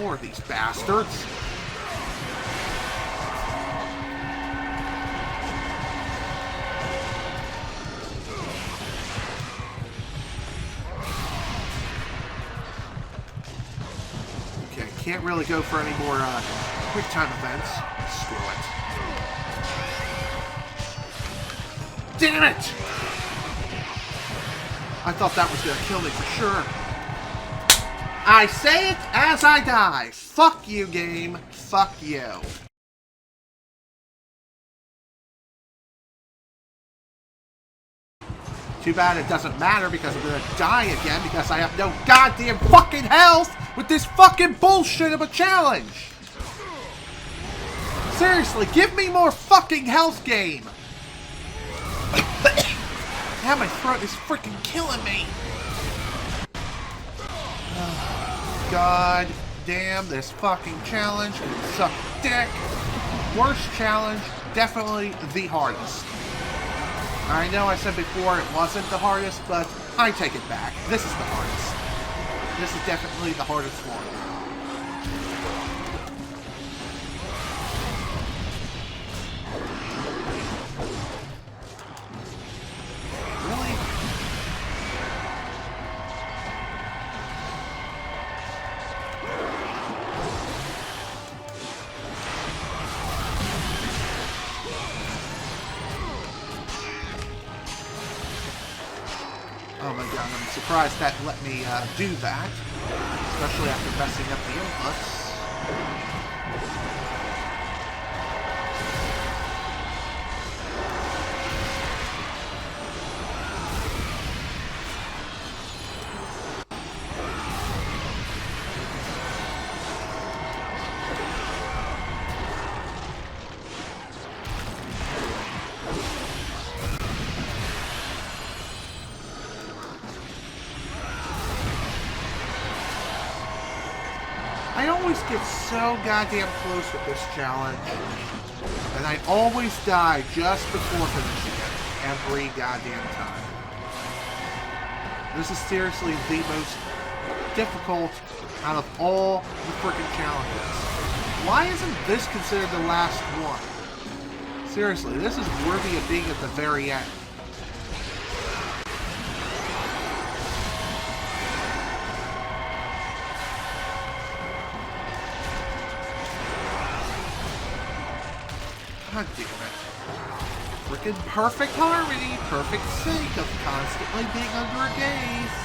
More of these bastards. Okay, can't really go for any more quick time events. Screw it. Damn it! I thought that was gonna kill me for sure. I say it as I die. Fuck you, game. Fuck you. Too bad it doesn't matter because I'm gonna die again because I have no goddamn fucking health with this fucking bullshit of a challenge. Seriously, give me more fucking health, game. Now my throat is freaking killing me. God damn this fucking challenge. Suck dick. Worst challenge, definitely the hardest. I know I said before it wasn't the hardest, but I take it back. This is the hardest. This is definitely the hardest one. Oh my god, I'm surprised that let me do that. Especially after messing up the inputs. I always get so goddamn close with this challenge, and I always die just before finishing it, every goddamn time. This is seriously the most difficult out of all the frickin' challenges. Why isn't this considered the last one? Seriously, this is worthy of being at the very end. God damn it. Frickin' perfect harmony, perfect sync of constantly being under a gaze.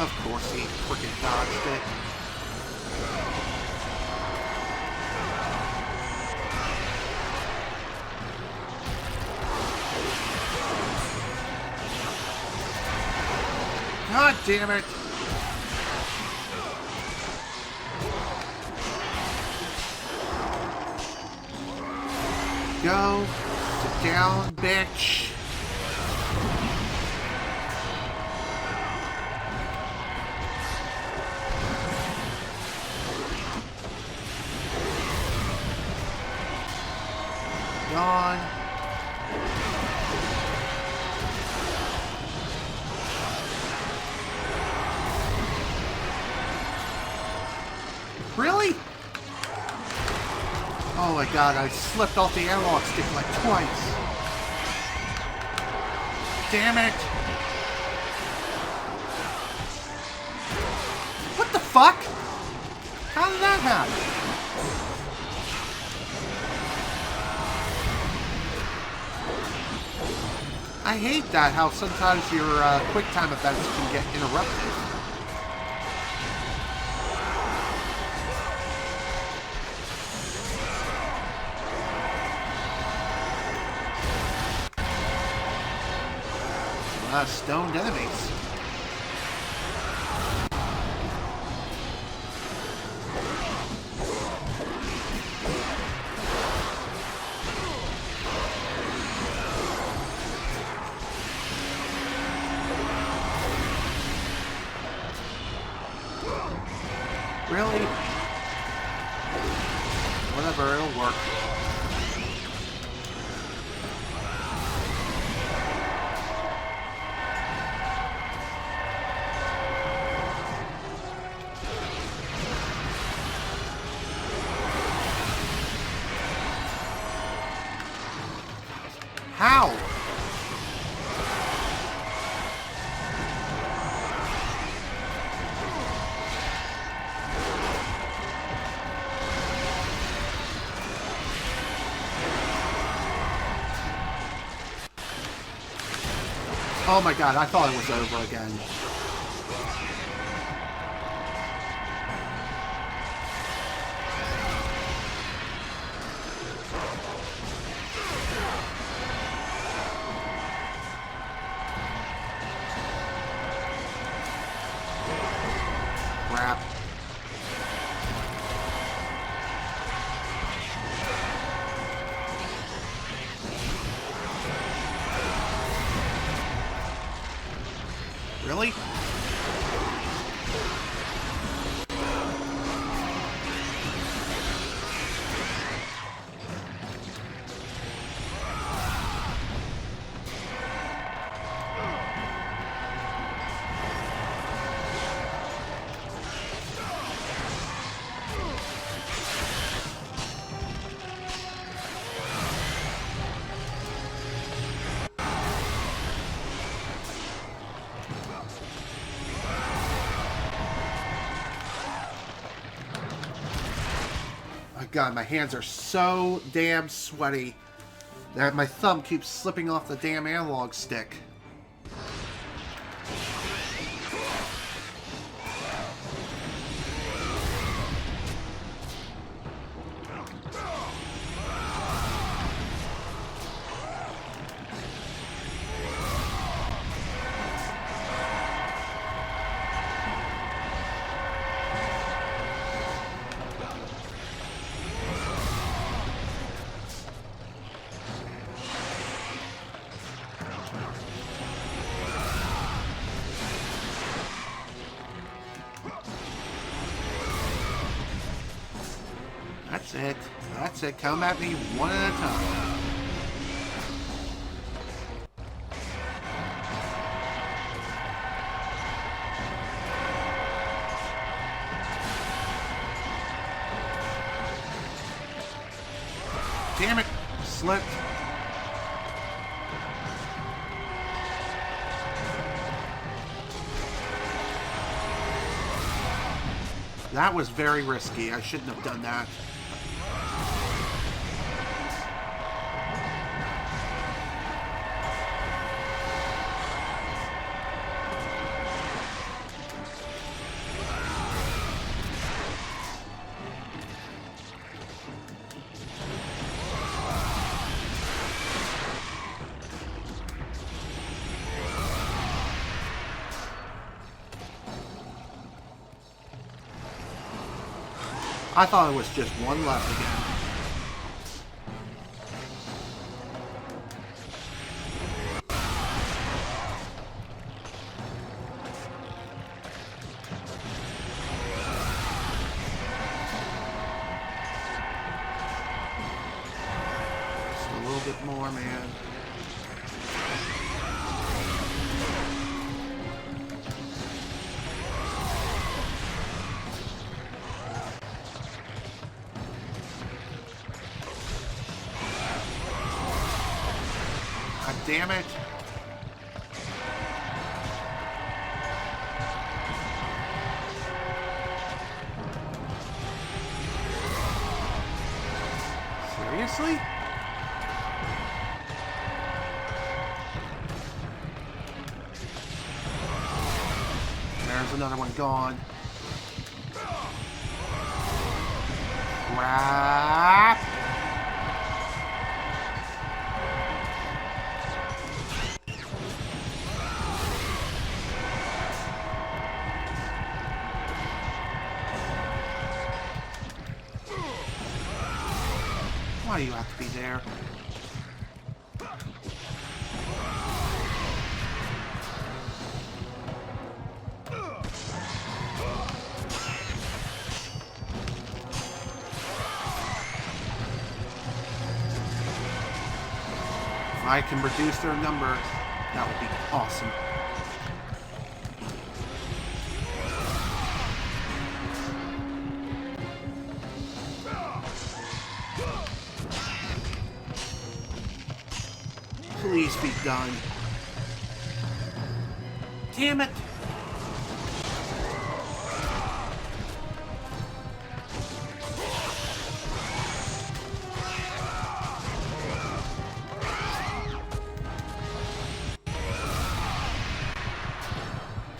Of course he freaking dodged it. God damn it! Go. Sit down, bitch. gone. Really? Oh my god, I slipped off the analog stick like twice. Damn it. What the fuck? How did that happen? I hate that, how sometimes your quick time events can get interrupted. Stoned enemies. Really? Whatever, it'll work. How? Oh my god, I thought it was over again. Crap. Really? God, my hands are so damn sweaty that my thumb keeps slipping off the damn analog stick. That's it. That's it. Come at me one at a time. Damn it. Slipped. That was very risky. I shouldn't have done that. I thought it was just one left again. it more, man. God damn it. Seriously? There's another one gone. Crap! Why do you have to be there? If I can reduce their number, that would be awesome. Please be done. Damn it!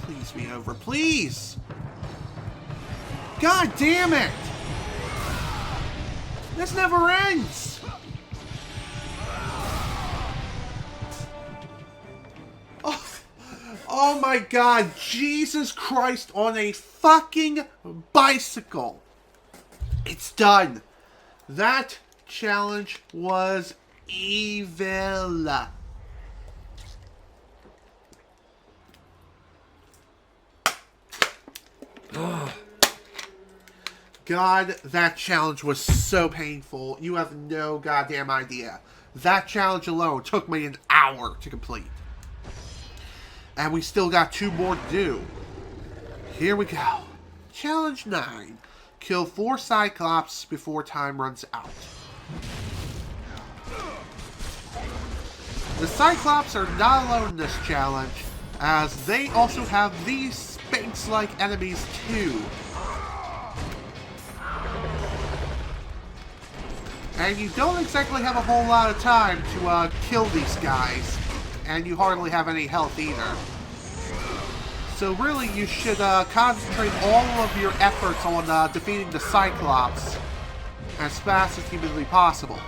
Please be over, please! God damn it! This never ends! Oh my god, Jesus Christ on a fucking bicycle. It's done. That challenge was evil. God, that challenge was so painful. You have no goddamn idea. That challenge alone took me an hour to complete. And we still got 2 more to do. Here we go. Challenge 9. Kill 4 Cyclops before time runs out. The Cyclops are not alone in this challenge, as they also have these Sphinx-like enemies too. And you don't exactly have a whole lot of time to kill these guys. And you hardly have any health either. So really, you should concentrate all of your efforts on defeating the Cyclops as fast as humanly possible.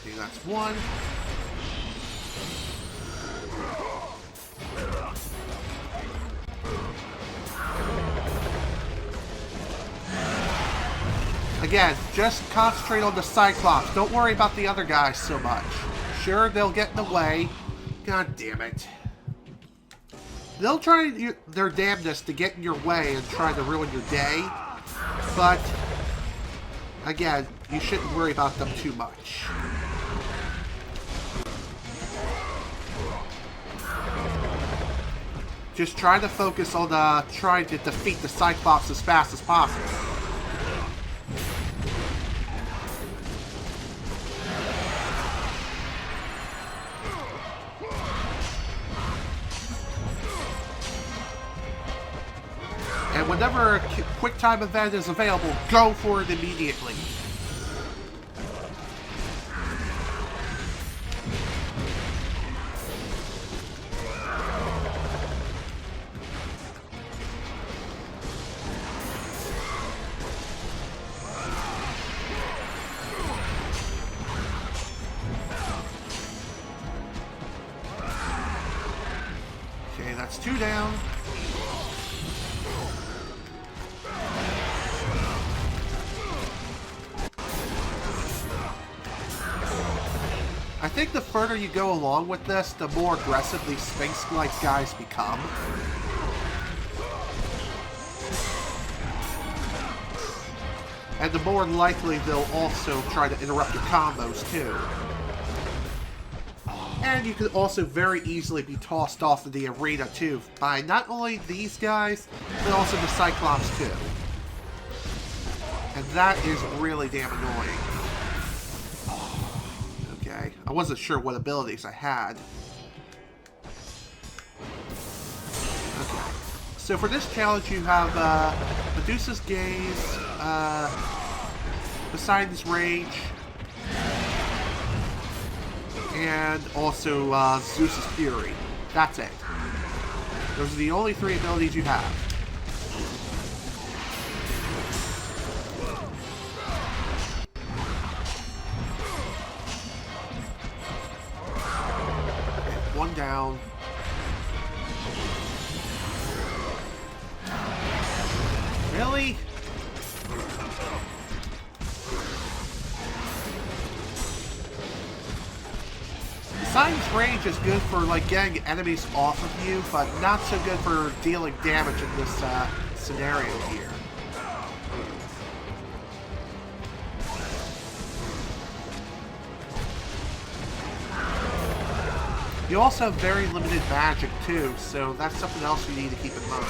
Okay, that's one. Again, just concentrate on the Cyclops. Don't worry about the other guys so much. Sure, they'll get in the way. God damn it. They'll try their damnedest to get in your way and try to ruin your day. But, again, you shouldn't worry about them too much. Just try to focus on trying to defeat the Cyclops as fast as possible. And whenever a quick time event is available, go for it immediately. Okay, that's 2 down. I think the further you go along with this, the more aggressive these Sphinx-like guys become. And the more likely they'll also try to interrupt your combos too. And you can also very easily be tossed off of the arena too by not only these guys, but also the Cyclops too. And that is really damn annoying. Okay, I wasn't sure what abilities I had. Okay, so for this challenge you have Medusa's Gaze, Poseidon's Rage, and also Zeus's Fury. That's it. Those are the only 3 abilities you have. Okay, 1 down. Really? Poseidon's Rage is good for like getting enemies off of you, but not so good for dealing damage in this scenario here. You also have very limited magic too, so that's something else you need to keep in mind.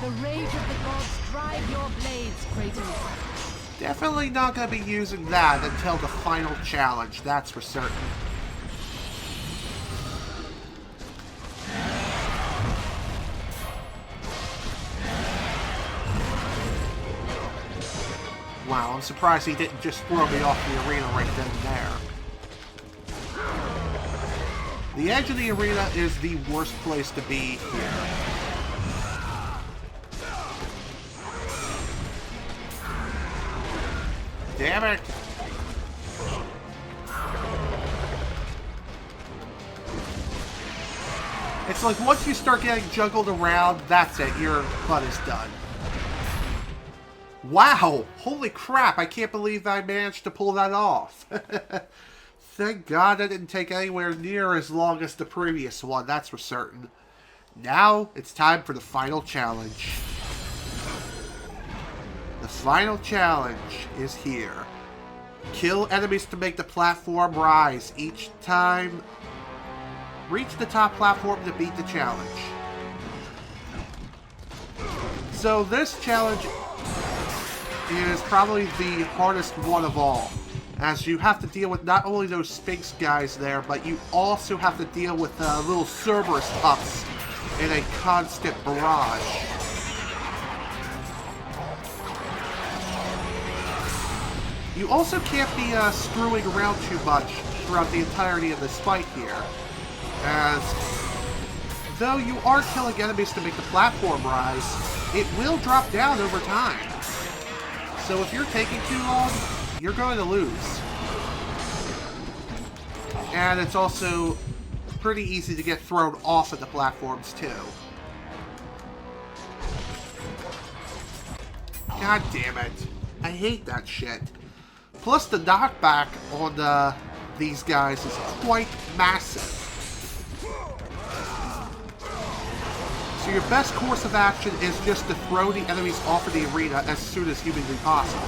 The rage of the gods drive your blades, Kratos. Definitely not going to be using that until the final challenge, that's for certain. Wow, I'm surprised he didn't just throw me off the arena right then and there. The edge of the arena is the worst place to be here. Damn it! It's like once you start getting juggled around, that's it, your butt is done. Wow! Holy crap, I can't believe I managed to pull that off. Thank God that didn't take anywhere near as long as the previous one, that's for certain. Now, it's time for the final challenge. The final challenge is here. Kill enemies to make the platform rise. Each time, reach the top platform to beat the challenge. So this challenge is probably the hardest one of all, as you have to deal with not only those Sphinx guys there, but you also have to deal with little Cerberus pups in a constant barrage. You also can't be screwing around too much throughout the entirety of this fight here, as though you are killing enemies to make the platform rise, it will drop down over time. So if you're taking too long, you're going to lose. And it's also pretty easy to get thrown off of the platforms too. God damn it. I hate that shit. Plus, the knockback on these guys is quite massive. So your best course of action is just to throw the enemies off of the arena as soon as humanly possible.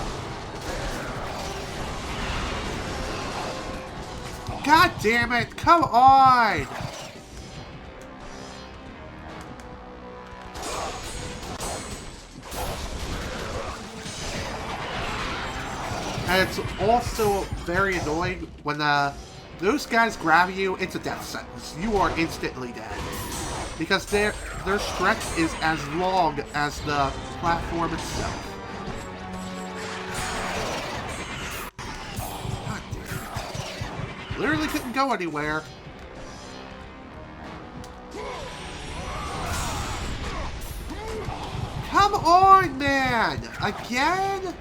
God damn it! Come on! And it's also very annoying when those guys grab you, it's a death sentence. You are instantly dead. Because their stretch is as long as the platform itself. God damn it. Literally couldn't go anywhere. Come come on, man! Again?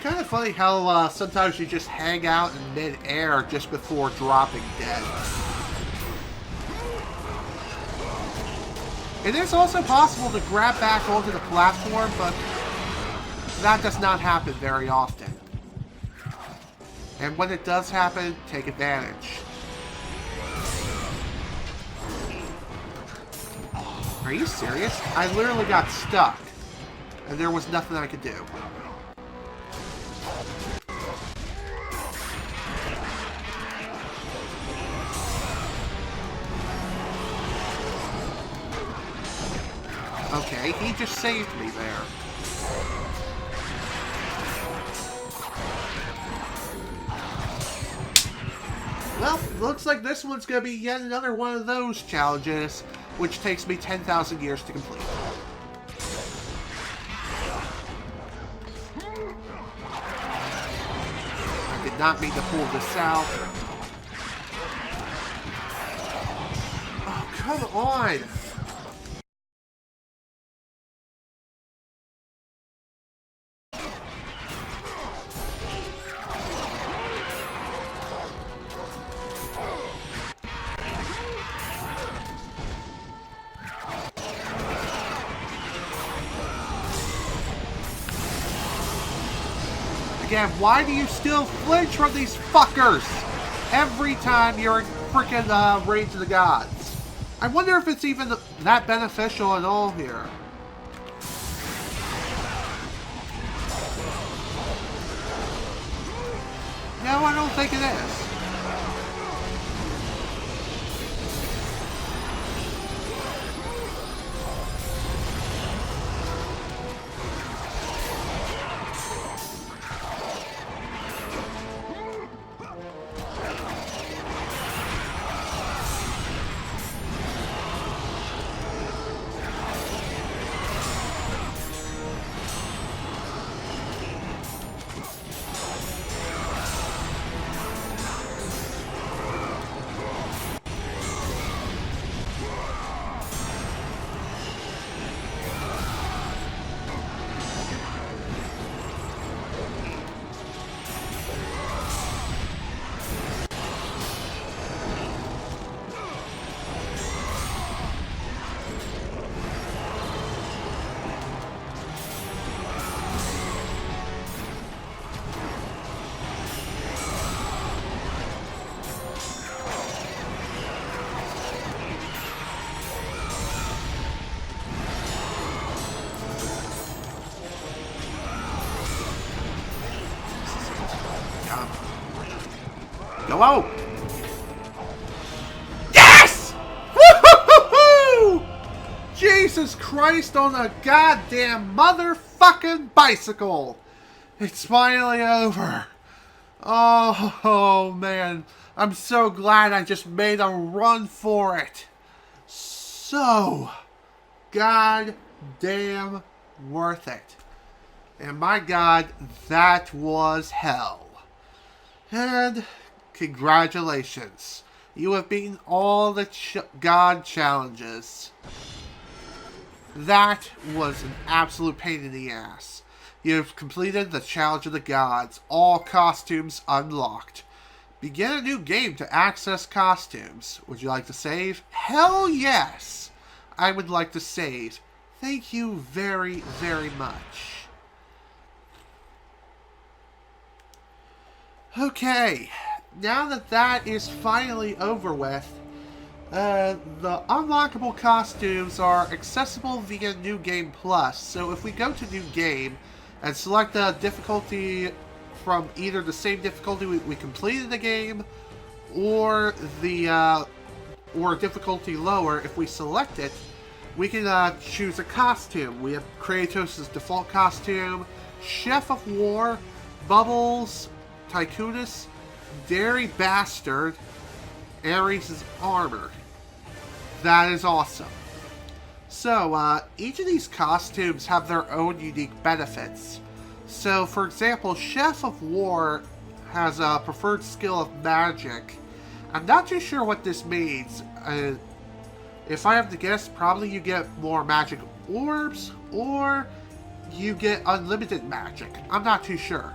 Kind of funny how sometimes you just hang out in mid-air just before dropping dead. It is also possible to grab back onto the platform, but that does not happen very often. And when it does happen, take advantage. Are you serious? I literally got stuck, and there was nothing I could do. Okay, he just saved me there. Well, looks like this one's going to be yet another one of those challenges, which takes me 10,000 years to complete. I did not mean to pull this out. Oh, come on! Again, why do you still flinch from these fuckers every time you're in freaking Rage of the Gods? I wonder if it's even that beneficial at all here. No, I don't think it is. Go out! Yes! Woo-hoo-hoo-hoo! Jesus Christ on a goddamn motherfucking bicycle! It's finally over. Oh man, I'm so glad I just made a run for it. So goddamn worth it. And my god, that was hell. And congratulations. You have beaten all the God challenges. That was an absolute pain in the ass. You have completed the Challenge of the Gods. All costumes unlocked. Begin a new game to access costumes. Would you like to save? Hell yes! I would like to save. Thank you very, very much. Okay, now that that is finally over with, the unlockable costumes are accessible via New Game Plus. So if we go to New Game and select the difficulty from either the same difficulty we completed the game, or the or difficulty lower, if we select it, we can choose a costume. We have Kratos' default costume, Chef of War, Bubbles, Tycoonus, Dairy Bastard, Ares' armor. That is awesome. So, each of these costumes have their own unique benefits. So, for example, Chef of War has a preferred skill of magic. I'm not too sure what this means. If I have to guess, probably you get more magic orbs, or you get unlimited magic. I'm not too sure.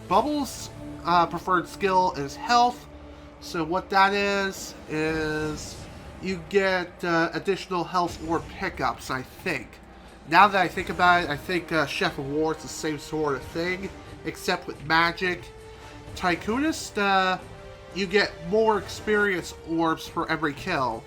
Bubbles' preferred skill is health. So what that is you get additional health orb pickups, I think. Now that I think about it, I think Chef of War is the same sort of thing, except with magic. Tycoonist, you get more experience orbs for every kill.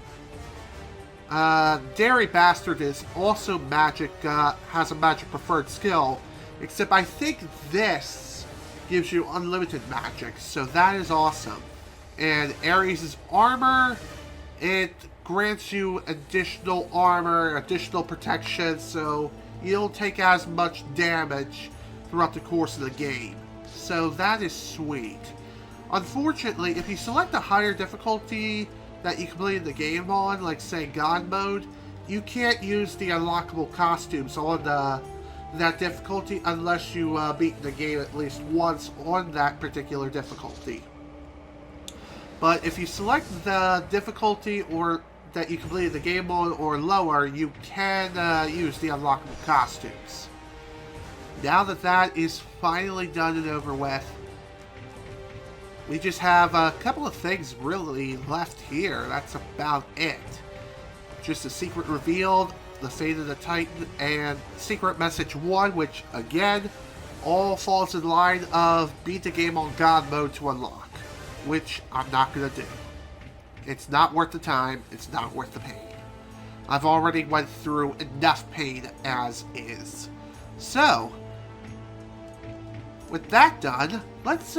Dairy Bastard is also magic, has a magic preferred skill, except I think this gives you unlimited magic, so that is awesome. And Ares' armor, it grants you additional armor, additional protection, so you don't take as much damage throughout the course of the game. So that is sweet. Unfortunately, if you select a higher difficulty that you completed the game on, like say God mode, you can't use the unlockable costumes on that difficulty unless you beat the game at least once on that particular difficulty. But if you select the difficulty or that you completed the game on or lower, you can use the unlockable costumes. Now that that is finally done and over with, we just have a couple of things really left here. That's about it. Just a secret revealed, the Fate of the Titan, and Secret Message 1, which, again, all falls in line of beat the game on God mode to unlock, which I'm not going to do. It's not worth the time. It's not worth the pain. I've already went through enough pain as is. So, with that done, let's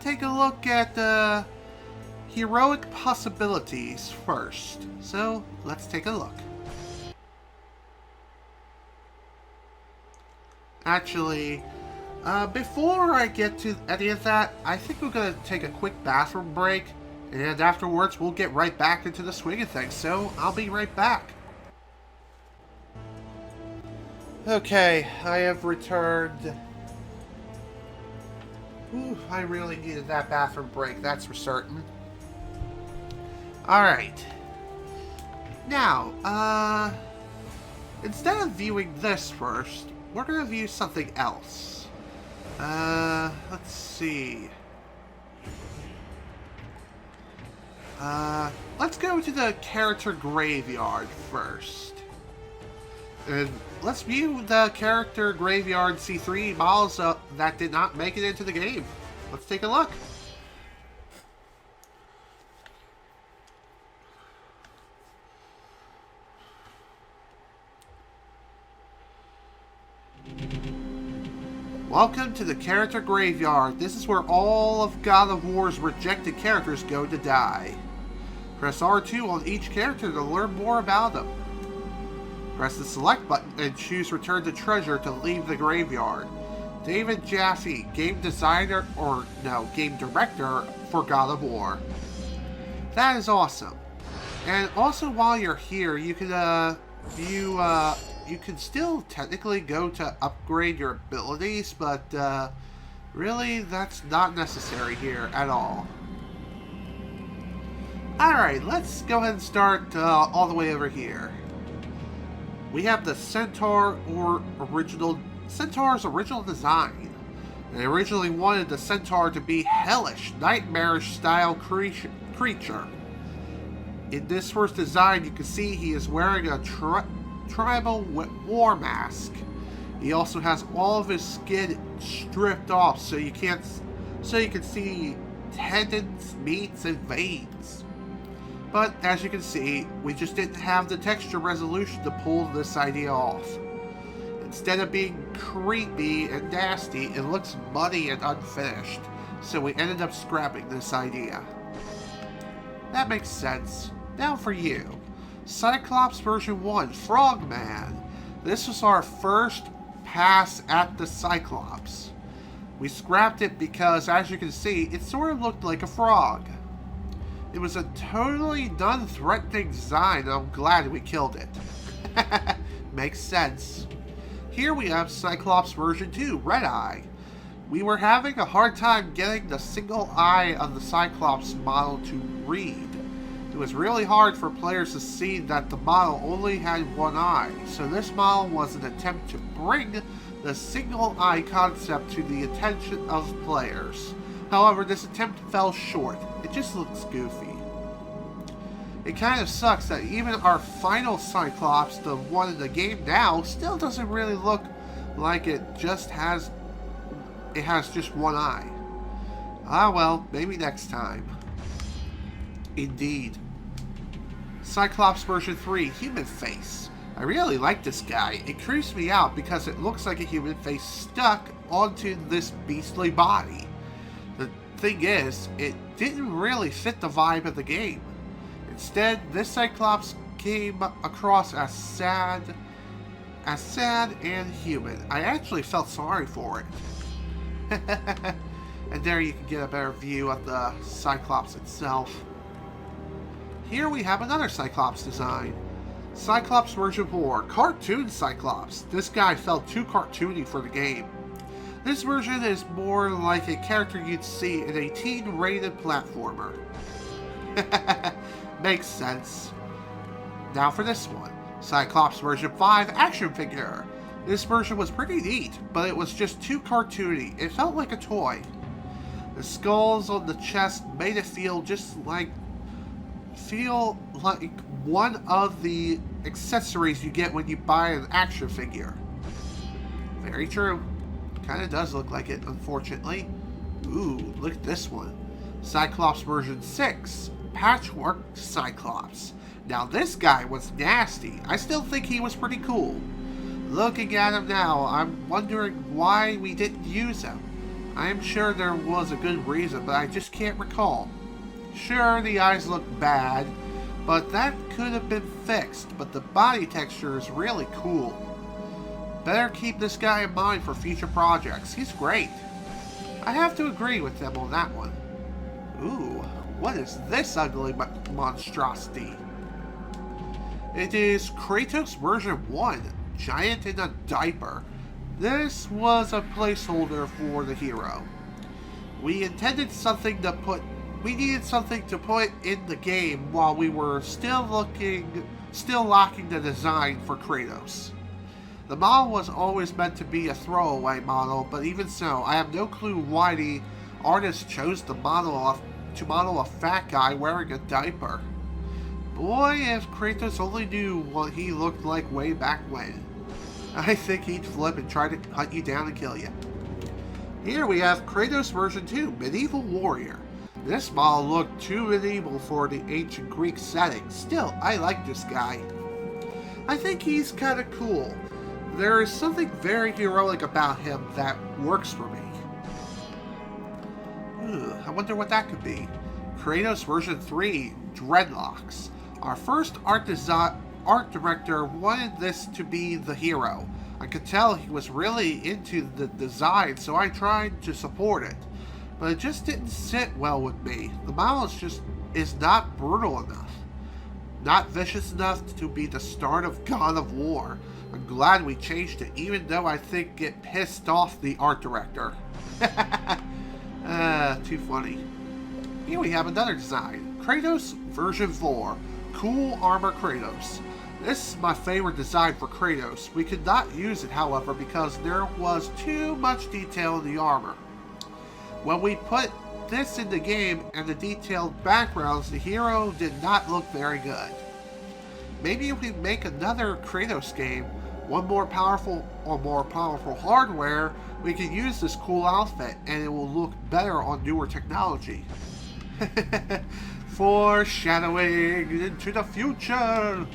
take a look at the heroic possibilities first. So, let's take a look. Actually, before I get to any of that, I think we're going to take a quick bathroom break, and afterwards we'll get right back into the swing of things, so I'll be right back. Okay, I have returned. Ooh, I really needed that bathroom break, that's for certain. Alright. Now, instead of viewing this first, we're going to view something else. Let's see. Let's go to the character graveyard first. And let's view the character graveyard C3 models that did not make it into the game. Let's take a look. Welcome to the character graveyard. This is where all of God of War's rejected characters go to die. Press R2 on each character to learn more about them. Press the select button and choose Return to Treasure to leave the graveyard. David Jaffe, game designer, or no, game director for God of War. That is awesome. And also while you're here, you can you can still technically go to upgrade your abilities, but really that's not necessary here at all. Alright, let's go ahead and start all the way over here. We have the Centaur's original design. They originally wanted the Centaur to be hellish, nightmarish style creature. In this first design, you can see he is wearing a tribal war mask. He also has all of his skin stripped off, so you can see tendons, meats, and veins. But as you can see, we just didn't have the texture resolution to pull this idea off. Instead of being creepy and nasty, it looks muddy and unfinished, so we ended up scrapping this idea. That makes sense. Now for you. Cyclops version 1, Frogman. This was our first pass at the Cyclops. We scrapped it because, as you can see, it sort of looked like a frog. It was a totally non-threatening design, and I'm glad we killed it. Makes sense. Here we have Cyclops version 2, Red Eye. We were having a hard time getting the single eye of the Cyclops model to read. It was really hard for players to see that the model only had one eye, so this model was an attempt to bring the single eye concept to the attention of players. However, this attempt fell short. It just looks goofy. It kind of sucks that even our final Cyclops, the one in the game now, still doesn't really look like it has just one eye. Ah well, maybe next time. Indeed. Cyclops version 3, Human Face. I really like this guy. It creeps me out because it looks like a human face stuck onto this beastly body. The thing is, it didn't really fit the vibe of the game. Instead, this Cyclops came across as sad and human. I actually felt sorry for it. And there you can get a better view of the Cyclops itself. Here we have another Cyclops design. Cyclops version 4, Cartoon Cyclops. This guy felt too cartoony for the game. This version is more like a character you'd see in a teen-rated platformer. Makes sense. Now for this one, Cyclops version 5 action figure. This version was pretty neat, but it was just too cartoony. It felt like a toy. The skulls on the chest made it feel like one of the accessories you get when you buy an action figure. Very true. Kinda does look like it, unfortunately. Ooh, look at this one. Cyclops version 6, Patchwork Cyclops. Now this guy was nasty. I still think he was pretty cool. Looking at him now, I'm wondering why we didn't use him. I am sure there was a good reason, but I just can't recall. Sure, the eyes look bad, but that could have been fixed, but the body texture is really cool. Better keep this guy in mind for future projects. He's great. I have to agree with them on that one. Ooh, what is this ugly monstrosity? It is Kratos version 1, Giant in a Diaper. This was a placeholder for the hero. We needed something to put in the game while we were still locking the design for Kratos. The model was always meant to be a throwaway model, but even so, I have no clue why the artist chose to model a fat guy wearing a diaper. Boy, if Kratos only knew what he looked like way back when. I think he'd flip and try to hunt you down and kill you. Here we have Kratos version 2, Medieval Warrior. This model looked too medieval for the ancient Greek setting. Still, I like this guy. I think he's kinda cool. There is something very heroic about him that works for me. I wonder what that could be. Kratos version 3, Dreadlocks. Our first art director wanted this to be the hero. I could tell he was really into the design, so I tried to support it. But it just didn't sit well with me. The model is not brutal enough. Not vicious enough to be the start of God of War. I'm glad we changed it, even though I think it pissed off the art director. Too funny. Here we have another design. Kratos version 4, Cool Armor Kratos. This is my favorite design for Kratos. We could not use it, however, because there was too much detail in the armor. When we put this in the game and the detailed backgrounds, the hero did not look very good. Maybe if we make another Kratos game, one more powerful hardware, we can use this cool outfit and it will look better on newer technology. Foreshadowing into the future.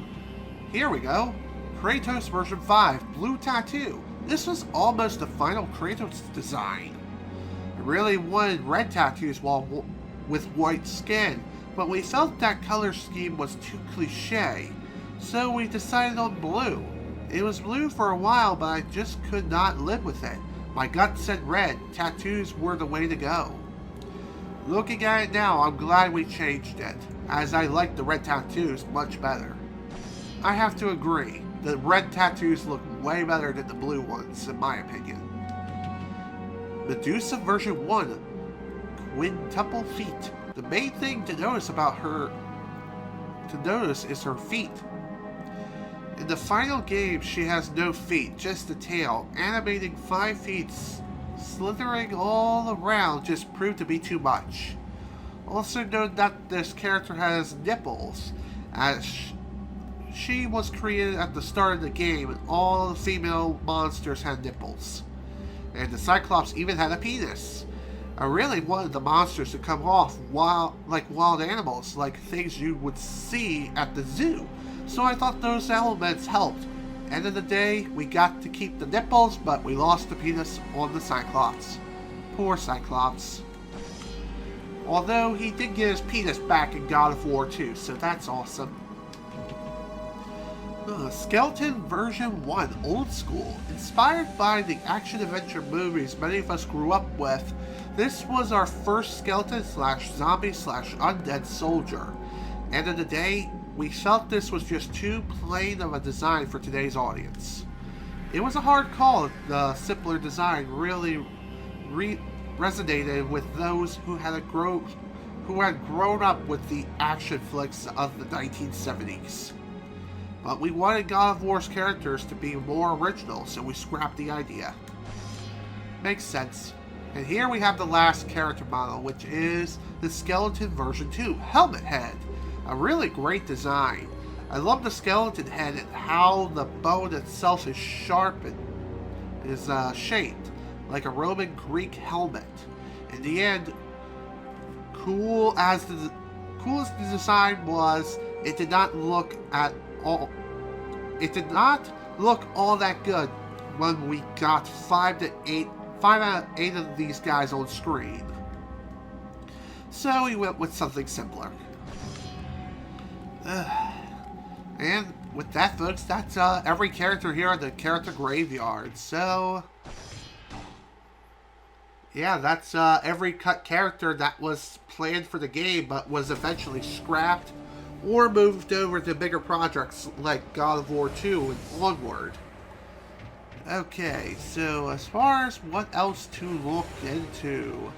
Here we go. Kratos version 5, Blue Tattoo. This was almost the final Kratos design. I really wanted red tattoos with white skin, but we felt that color scheme was too cliche, so we decided on blue. It was blue for a while, but I just could not live with it. My gut said red. Tattoos were the way to go. Looking at it now, I'm glad we changed it, as I like the red tattoos much better. I have to agree, the red tattoos look way better than the blue ones, in my opinion. Medusa version 1, quintuple feet. The main thing to notice is her feet. In the final game, she has no feet, just a tail, animating 5 feet slithering all around just proved to be too much. Also note that this character has nipples, as she was created at the start of the game and all the female monsters had nipples. And the Cyclops even had a penis. I really wanted the monsters to come off like wild animals, like things you would see at the zoo. So I thought those elements helped. End of the day, we got to keep the nipples, but we lost the penis on the Cyclops. Poor Cyclops. Although he did get his penis back in God of War 2, so that's awesome. Skeleton version 1, old school. Inspired by the action-adventure movies many of us grew up with, this was our first skeleton slash zombie slash undead soldier. End of the day, we felt this was just too plain of a design for today's audience. It was a hard call. The simpler design really resonated with those who had grown up with the action flicks of the 1970s. But we wanted God of War's characters to be more original, so we scrapped the idea. Makes sense. And here we have the last character model, which is the Skeleton version 2, Helmet Head. A really great design. I love the skeleton head and how the bone itself is sharp and is shaped like a Roman Greek helmet. In the end, cool as the design was, it did not look all that good when we got 5 out of 8 of these guys on screen. So we went with something simpler. And with that, folks, that's every character here in the character graveyard. So yeah, that's every cut character that was planned for the game but was eventually scrapped or moved over to bigger projects like God of War 2 and onward. Okay, so as far as what else to look into,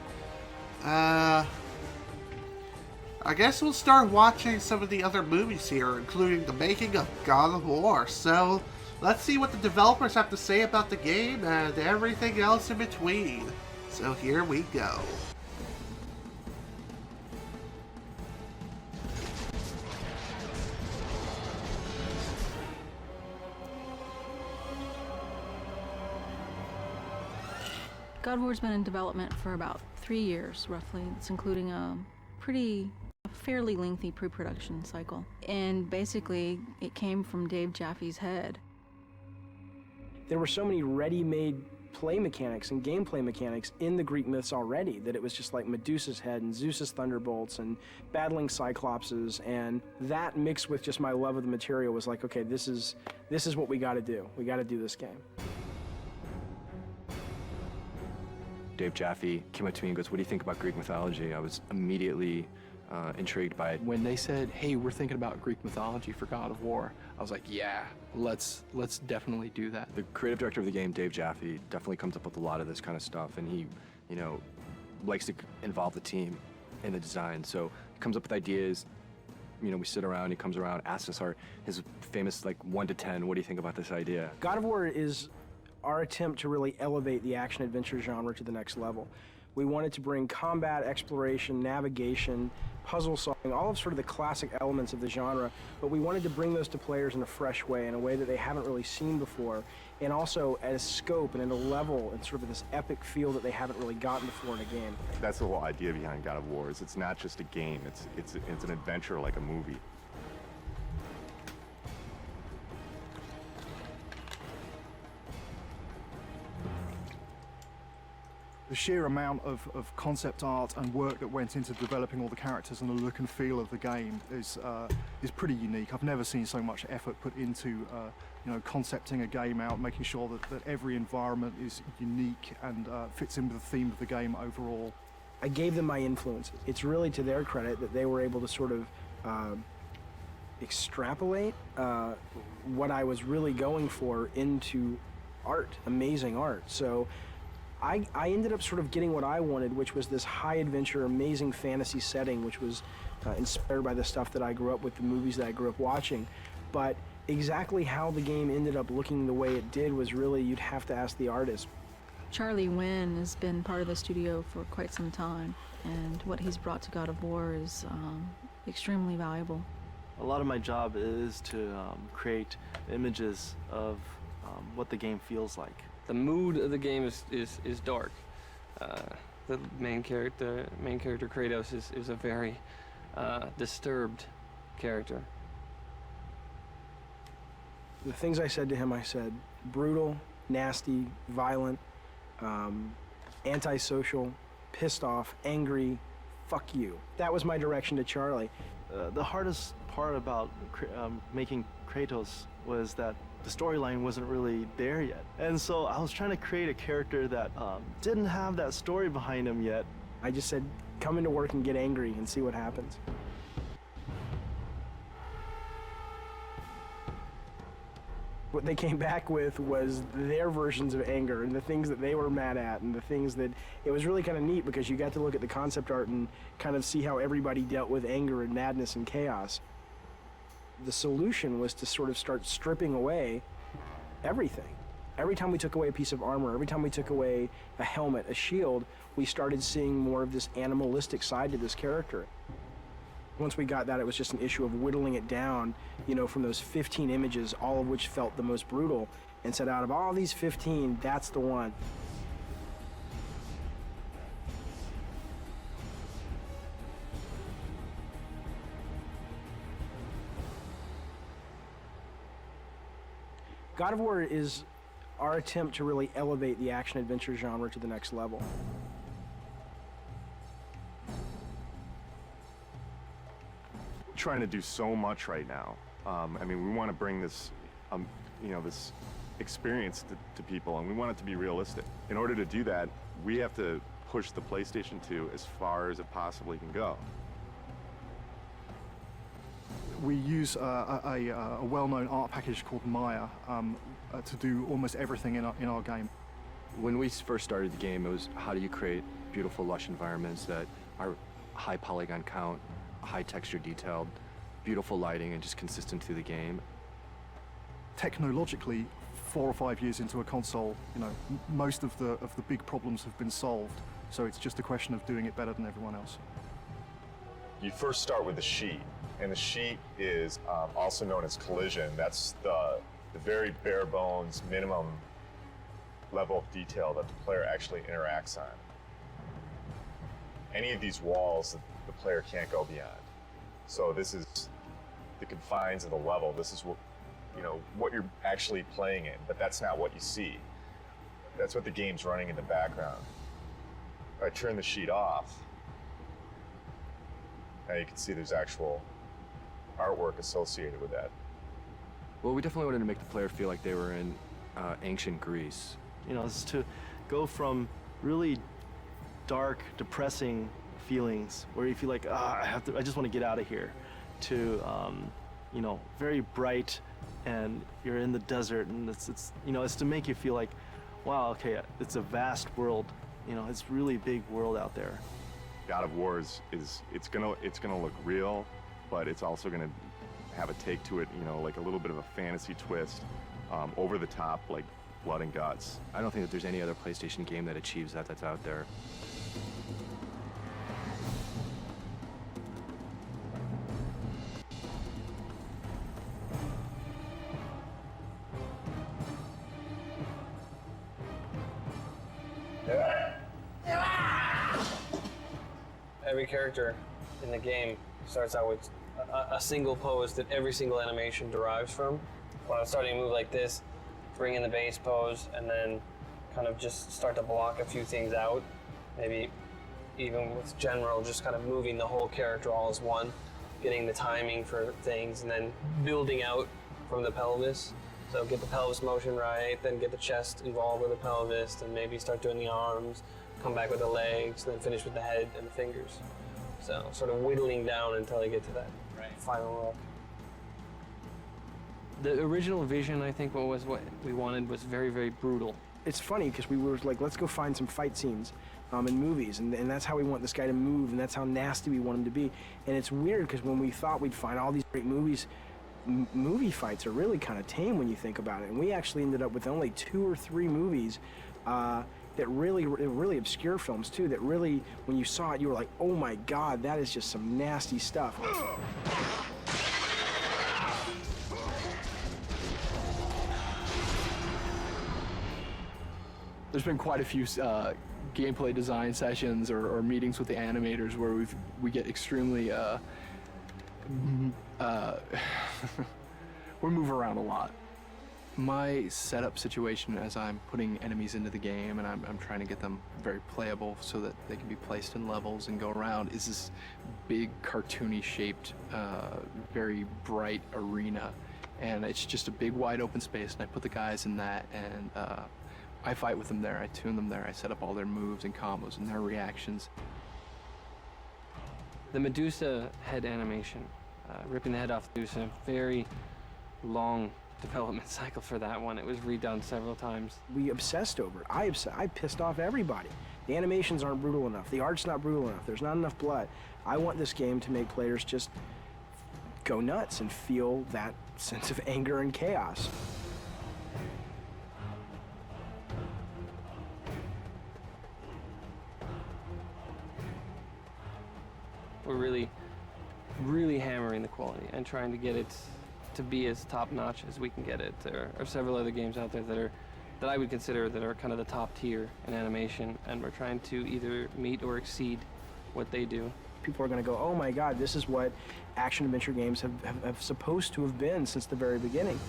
I guess we'll start watching some of the other movies here, including the making of God of War. So, let's see what the developers have to say about the game and everything else in between. So here we go. God of War's been in development for about 3 years, roughly. It's including a fairly lengthy pre-production cycle. And basically, it came from Dave Jaffe's head. There were so many ready-made play mechanics and gameplay mechanics in the Greek myths already that it was just like Medusa's head and Zeus's thunderbolts and battling Cyclopses, and that mixed with just my love of the material was like, okay, this is what we got to do. We got to do this game. Dave Jaffe came up to me and goes, "What do you think about Greek mythology?" I was immediately intrigued by it. When they said, "Hey, we're thinking about Greek mythology for God of War," I was like, "Yeah, let's definitely do that." The creative director of the game, Dave Jaffe, definitely comes up with a lot of this kind of stuff, and he, likes to involve the team in the design. So he comes up with ideas. We sit around. He comes around, asks us his famous 1 to 10. What do you think about this idea? God of War is our attempt to really elevate the action-adventure genre to the next level. We wanted to bring combat, exploration, navigation, puzzle solving, all of sort of the classic elements of the genre, but we wanted to bring those to players in a fresh way, in a way that they haven't really seen before, and also at a scope and at a level and sort of this epic feel that they haven't really gotten before in a game. That's the whole idea behind God of War, is it's not just a game, it's an adventure like a movie. The sheer amount of concept art and work that went into developing all the characters and the look and feel of the game is pretty unique. I've never seen so much effort put into concepting a game out, making sure that every environment is unique and fits in with the theme of the game overall. I gave them my influences. It's really to their credit that they were able to sort of extrapolate what I was really going for into art, amazing art. So I ended up sort of getting what I wanted, which was this high adventure, amazing fantasy setting, which was inspired by the stuff that I grew up with, the movies that I grew up watching. But exactly how the game ended up looking the way it did was really, you'd have to ask the artist. Charlie Wynn has been part of the studio for quite some time, and what he's brought to God of War is extremely valuable. A lot of my job is to create images of what the game feels like. The mood of the game is dark. The main character Kratos is a very disturbed character. The things I said to him, I said brutal, nasty, violent, antisocial, pissed off, angry, fuck you. That was my direction to Charlie. The hardest part about making Kratos was that the storyline wasn't really there yet. And so I was trying to create a character that didn't have that story behind him yet. I just said, come into work and get angry and see what happens. What they came back with was their versions of anger and the things that they were mad at and the things that, it was really kind of neat because you got to look at the concept art and kind of see how everybody dealt with anger and madness and chaos. The solution was to sort of start stripping away everything. Every time we took away a piece of armor, every time we took away a helmet, a shield, we started seeing more of this animalistic side to this character. Once we got that, it was just an issue of whittling it down, you know, from those 15 images, all of which felt the most brutal, and said out of all these 15, that's the one. God of War is our attempt to really elevate the action-adventure genre to the next level. Trying to do so much right now. I mean, we want to bring this, you know, this experience to people, and we want it to be realistic. In order to do that, we have to push the PlayStation 2 as far as it possibly can go. We use a well-known art package called Maya to do almost everything in our game. When we first started the game, it was how do you create beautiful, lush environments that are high polygon count, high texture detailed, beautiful lighting, and just consistent through the game. Technologically, 4 or 5 years into a console, you know, most of the big problems have been solved. So it's just a question of doing it better than everyone else. You first start with the sheet, and the sheet is also known as collision. That's the very bare bones minimum level of detail that the player actually interacts on. Any of these walls the player can't go beyond. So this is the confines of the level. This is what, you know, what you're actually playing in, but that's not what you see. That's what the game's running in the background. If I turn the sheet off, now you can see there's actual artwork associated with that. Well, we definitely wanted to make the player feel like they were in ancient Greece. You know, it's to go from really dark, depressing feelings where you feel like, I just want to get out of here, to you know, very bright, and you're in the desert, and it's you know, it's to make you feel like, wow, okay, it's a vast world, you know, it's really big world out there. God of War is it's gonna look real, but it's also gonna have a take to it, you know, like a little bit of a fantasy twist, over the top, like blood and guts. I don't think that there's any other PlayStation game that achieves that that's out there. Every character in the game starts out with a single pose that every single animation derives from. When I'm starting to move like this, bring in the base pose, and then kind of just start to block a few things out. Maybe even with general, just kind of moving the whole character all as one, getting the timing for things, and then building out from the pelvis. So get the pelvis motion right, then get the chest involved with the pelvis, and maybe start doing the arms, come back with the legs, then finish with the head and the fingers. So sort of whittling down until I get to that final look. The original vision, I think, what we wanted was very, very brutal. It's funny because we were like, let's go find some fight scenes in movies, and that's how we want this guy to move, and that's how nasty we want him to be. And it's weird because when we thought we'd find all these great movies, movie fights are really kind of tame when you think about it. And we actually ended up with only 2 or 3 movies that really obscure films too, that really, when you saw it, you were like, oh my God, that is just some nasty stuff. There's been quite a few gameplay design sessions or meetings with the animators where we get extremely we move around a lot. My setup situation as I'm putting enemies into the game and I'm trying to get them very playable so that they can be placed in levels and go around is this big cartoony shaped, very bright arena. And it's just a big wide open space, and I put the guys in that, and I fight with them there, I tune them there, I set up all their moves and combos and their reactions. The Medusa head animation, ripping the head off Medusa, very long development cycle for that one. It was redone several times. We obsessed over it. I pissed off everybody. The animations aren't brutal enough. The art's not brutal enough. There's not enough blood. I want this game to make players just go nuts and feel that sense of anger and chaos. We're really hammering the quality and trying to get it to be as top-notch as we can get it. There are several other games out there that I would consider that are kind of the top tier in animation, and we're trying to either meet or exceed what they do. People are going to go, oh my God, this is what action-adventure games have supposed to have been since the very beginning.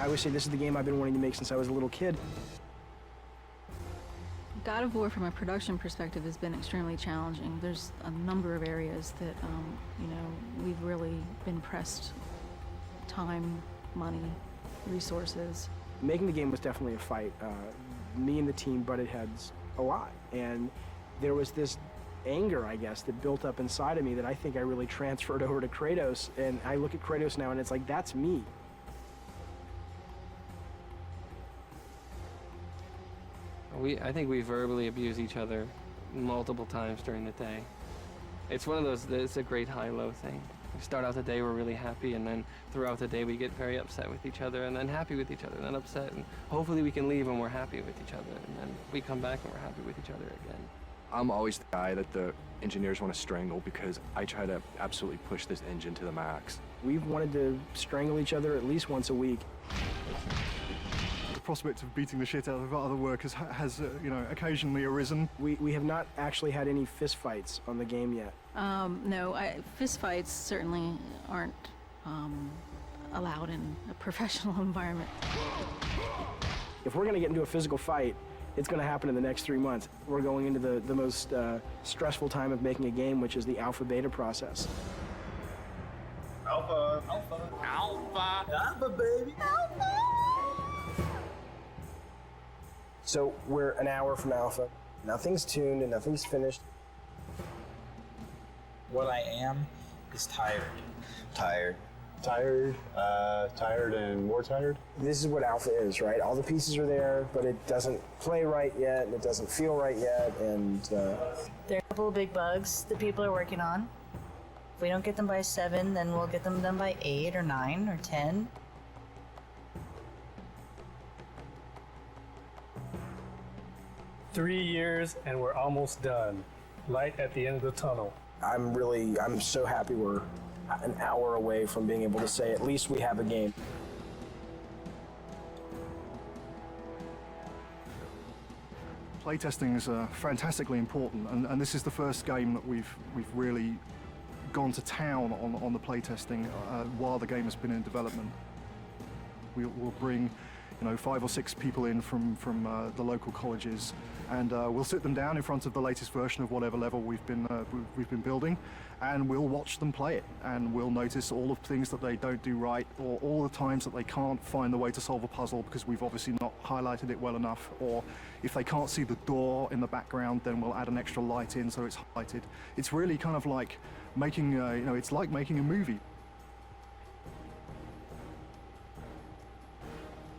I always say this is the game I've been wanting to make since I was a little kid. God of War, from a production perspective, has been extremely challenging. There's a number of areas that, we've really been pressed. Time, money, resources. Making the game was definitely a fight. Me and the team butted heads a lot, and there was this anger, I guess, that built up inside of me that I think I really transferred over to Kratos, and I look at Kratos now and it's like, that's me. I think we verbally abuse each other multiple times during the day. It's one of those, it's a great high-low thing. We start out the day, we're really happy, and then throughout the day we get very upset with each other, and then happy with each other, and then upset, and hopefully we can leave when we're happy with each other, and then we come back and we're happy with each other again. I'm always the guy that the engineers want to strangle because I try to absolutely push this engine to the max. We've wanted to strangle each other at least once a week. The prospect of beating the shit out of other workers has occasionally arisen. We have not actually had any fist fights on the game yet. No, fist fights certainly aren't allowed in a professional environment. If we're going to get into a physical fight, it's going to happen in the next 3 months. We're going into the most stressful time of making a game, which is the alpha-beta process. Alpha. Alpha. Alpha. Alpha, baby. Alpha. So we're an hour from alpha. Nothing's tuned and nothing's finished. What I am is tired. Tired. Tired, tired and more tired? This is what alpha is, right? All the pieces are there, but it doesn't play right yet, and it doesn't feel right yet, and... There are a couple of big bugs that people are working on. If we don't get them by 7, then we'll get them done by 8 or 9 or 10. Three years and we're almost done. Light at the end of the tunnel. I'm so happy we're an hour away from being able to say at least we have a game. Playtesting is fantastically important, and this is the first game that we've really gone to town on the playtesting while the game has been in development. We'll bring, 5 or 6 people in from the local colleges, and we'll sit them down in front of the latest version of whatever level we've been building, and we'll watch them play it, and we'll notice all of the things that they don't do right, or all the times that they can't find the way to solve a puzzle because we've obviously not highlighted it well enough, or if they can't see the door in the background, then we'll add an extra light in so it's highlighted. It's really kind of like making, it's like making a movie.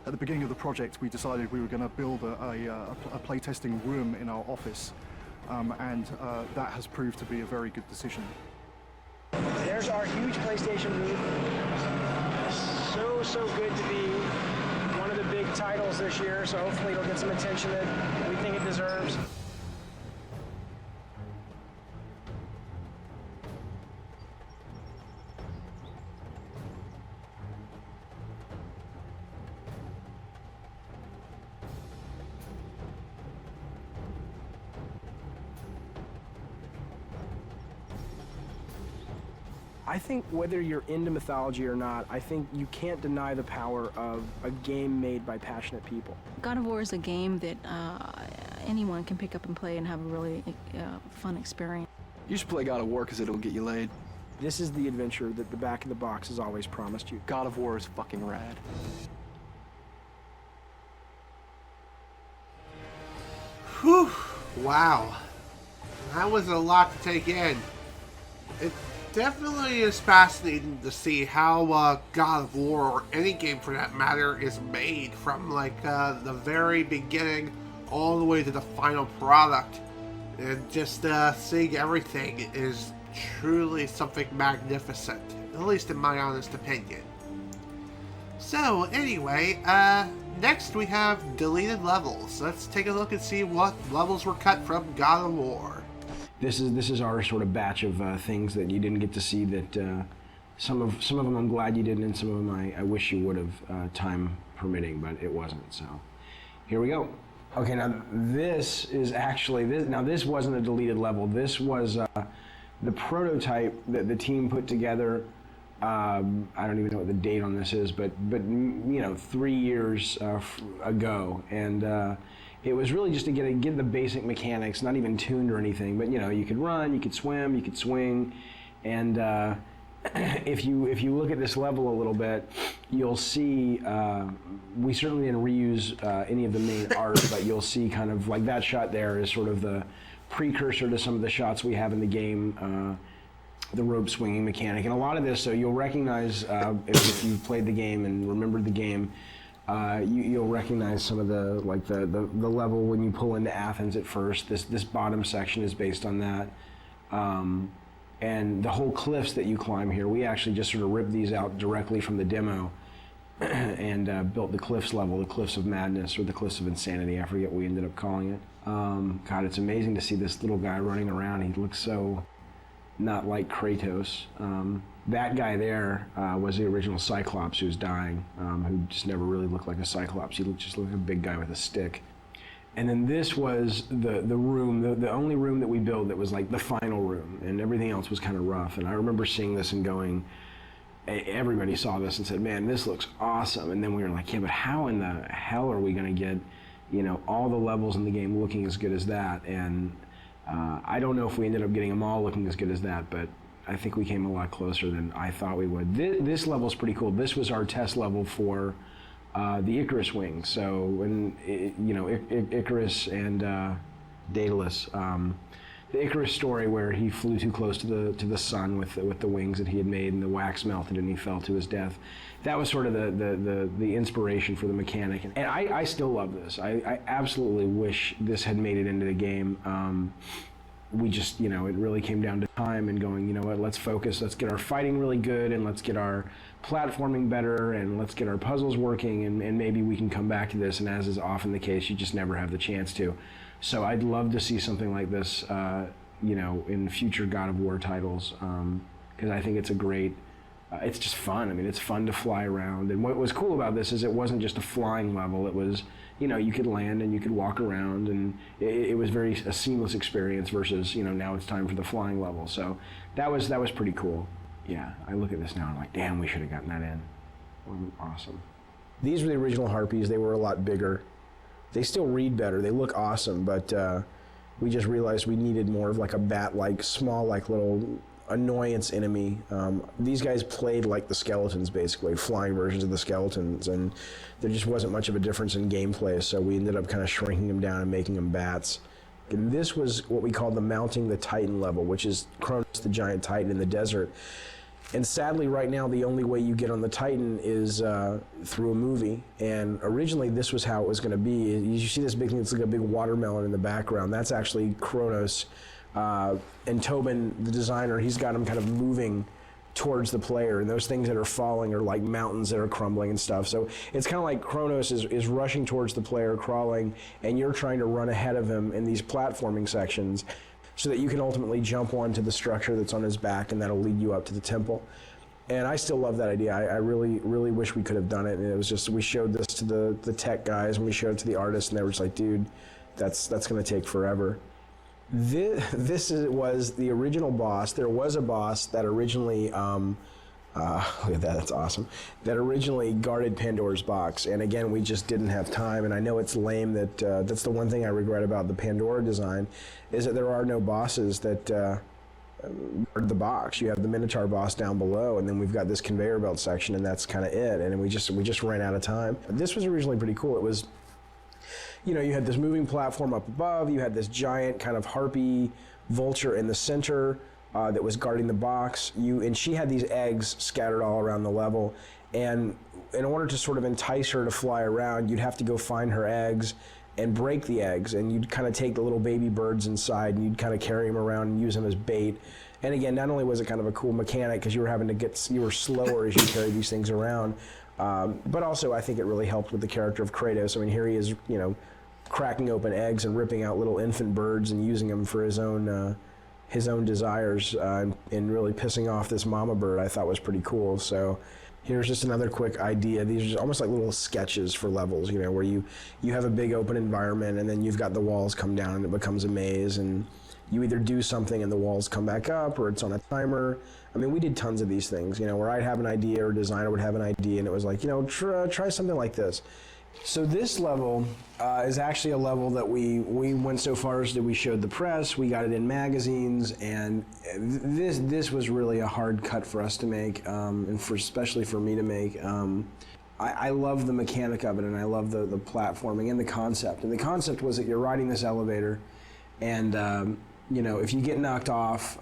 At the beginning of the project, we decided we were going to build a playtesting room in our office, and that has proved to be a very good decision. There's our huge PlayStation booth. So good to be one of the big titles this year, so hopefully it'll get some attention that we think it deserves. I think whether you're into mythology or not, I think you can't deny the power of a game made by passionate people. God of War is a game that anyone can pick up and play and have a really fun experience. You should play God of War because it'll get you laid. This is the adventure that the back of the box has always promised you. God of War is fucking rad. Whew. Wow. That was a lot to take in. It definitely is fascinating to see how God of War, or any game for that matter, is made from like the very beginning all the way to the final product. And just seeing everything is truly something magnificent, at least in my honest opinion. So anyway, next we have deleted levels. Let's take a look and see what levels were cut from God of War. This is our sort of batch of things that you didn't get to see. That some of them I'm glad you didn't, and some of them I wish you would have, time permitting, but it wasn't. So here we go. Okay, now this is actually this. Now this wasn't a deleted level. This was the prototype that the team put together. I don't even know what the date on this is, but 3 years ago, and. It was really just to get the basic mechanics, not even tuned or anything, but you could run, you could swim, you could swing, and if you look at this level a little bit, you'll see we certainly didn't reuse any of the main art, but you'll see kind of like that shot there is sort of the precursor to some of the shots we have in the game, the rope swinging mechanic, and a lot of this, so you'll recognize if you've played the game and remembered the game. You'll recognize some of the level when you pull into Athens at first. This bottom section is based on that, and the whole cliffs that you climb here. We actually just sort of ripped these out directly from the demo, and built the cliffs level, the Cliffs of Madness or the Cliffs of Insanity. I forget what we ended up calling it. God, it's amazing to see this little guy running around. He looks so not like Kratos. That guy there was the original Cyclops who's dying, who just never really looked like a Cyclops. He just looked like a big guy with a stick. And then this was the room, the only room that we built that was like the final room, and everything else was kind of rough. And I remember seeing this and going, everybody saw this and said, man, this looks awesome. And then we were like, yeah, but how in the hell are we going to get, all the levels in the game looking as good as that? And I don't know if we ended up getting them all looking as good as that, but I think we came a lot closer than I thought we would. This level's pretty cool. This was our test level for the Icarus wing. So when Icarus and Daedalus, the Icarus story where he flew too close to the sun with the wings that he had made, and the wax melted and he fell to his death. That was sort of the inspiration for the mechanic. And I still love this. I absolutely wish this had made it into the game. We just, it really came down to time and going, you know what, let's focus, let's get our fighting really good, and let's get our platforming better, and let's get our puzzles working, and maybe we can come back to this. And as is often the case, you just never have the chance to. So I'd love to see something like this, in future God of War titles, because I think it's a great, it's just fun. I mean, it's fun to fly around. And what was cool about this is it wasn't just a flying level. It was, you could land and you could walk around, and it was a seamless experience versus, now it's time for the flying level. So that was pretty cool. Yeah, I look at this now and I'm like, damn, we should have gotten that in. Awesome. These were the original Harpies. They were a lot bigger. They still read better. They look awesome, but we just realized we needed more of like a bat-like, small, like little annoyance enemy. These guys played like the skeletons, basically, flying versions of the skeletons, and there just wasn't much of a difference in gameplay, so we ended up kind of shrinking them down and making them bats. And this was what we called the Mounting the Titan level, which is Kronos the giant Titan in the desert. And sadly, right now, the only way you get on the Titan is through a movie. And originally, this was how it was going to be. You see this big thing, it's like a big watermelon in the background. That's actually Kronos. And Tobin, the designer, he's got him kind of moving towards the player. And those things that are falling are like mountains that are crumbling and stuff. So it's kind of like Kronos is rushing towards the player, crawling, and you're trying to run ahead of him in these platforming sections, so that you can ultimately jump onto the structure that's on his back, and that'll lead you up to the temple. And I still love that idea. I really, really wish we could have done it. And it was just, we showed this to the tech guys, and we showed it to the artists, and they were just like, dude, that's going to take forever. Was the original boss. There was a boss that originally, look at that, that's awesome, that originally guarded Pandora's box. And again, we just didn't have time. And I know it's lame that that's the one thing I regret about the Pandora design, is that there are no bosses that guard the box. You have the Minotaur boss down below, and then we've got this conveyor belt section, and that's kind of it. And we just ran out of time. This was originally pretty cool. It was, you know, you had this moving platform up above, you had this giant kind of harpy vulture in the center that was guarding the box. And she had these eggs scattered all around the level, and in order to sort of entice her to fly around, you'd have to go find her eggs and break the eggs, and you'd kind of take the little baby birds inside, and you'd kind of carry them around and use them as bait. And again, not only was it kind of a cool mechanic, because you were slower as you carried these things around, but also I think it really helped with the character of Kratos. I mean, here he is, you know, cracking open eggs and ripping out little infant birds and using them for his own desires, and really pissing off this mama bird. I thought was pretty cool. So here's just another quick idea. These are just almost like little sketches for levels, you know, where you have a big open environment, and then you've got the walls come down and it becomes a maze, and you either do something and the walls come back up, or it's on a timer. I mean, we did tons of these things, you know, where I'd have an idea, or a designer would have an idea, and it was like, you know, try something like this. So this level is actually a level that we went so far as that we showed the press, we got it in magazines, and this was really a hard cut for us to make, and especially for me to make. I love the mechanic of it, and I love the platforming and the concept. And the concept was that you're riding this elevator, and you know, if you get knocked off,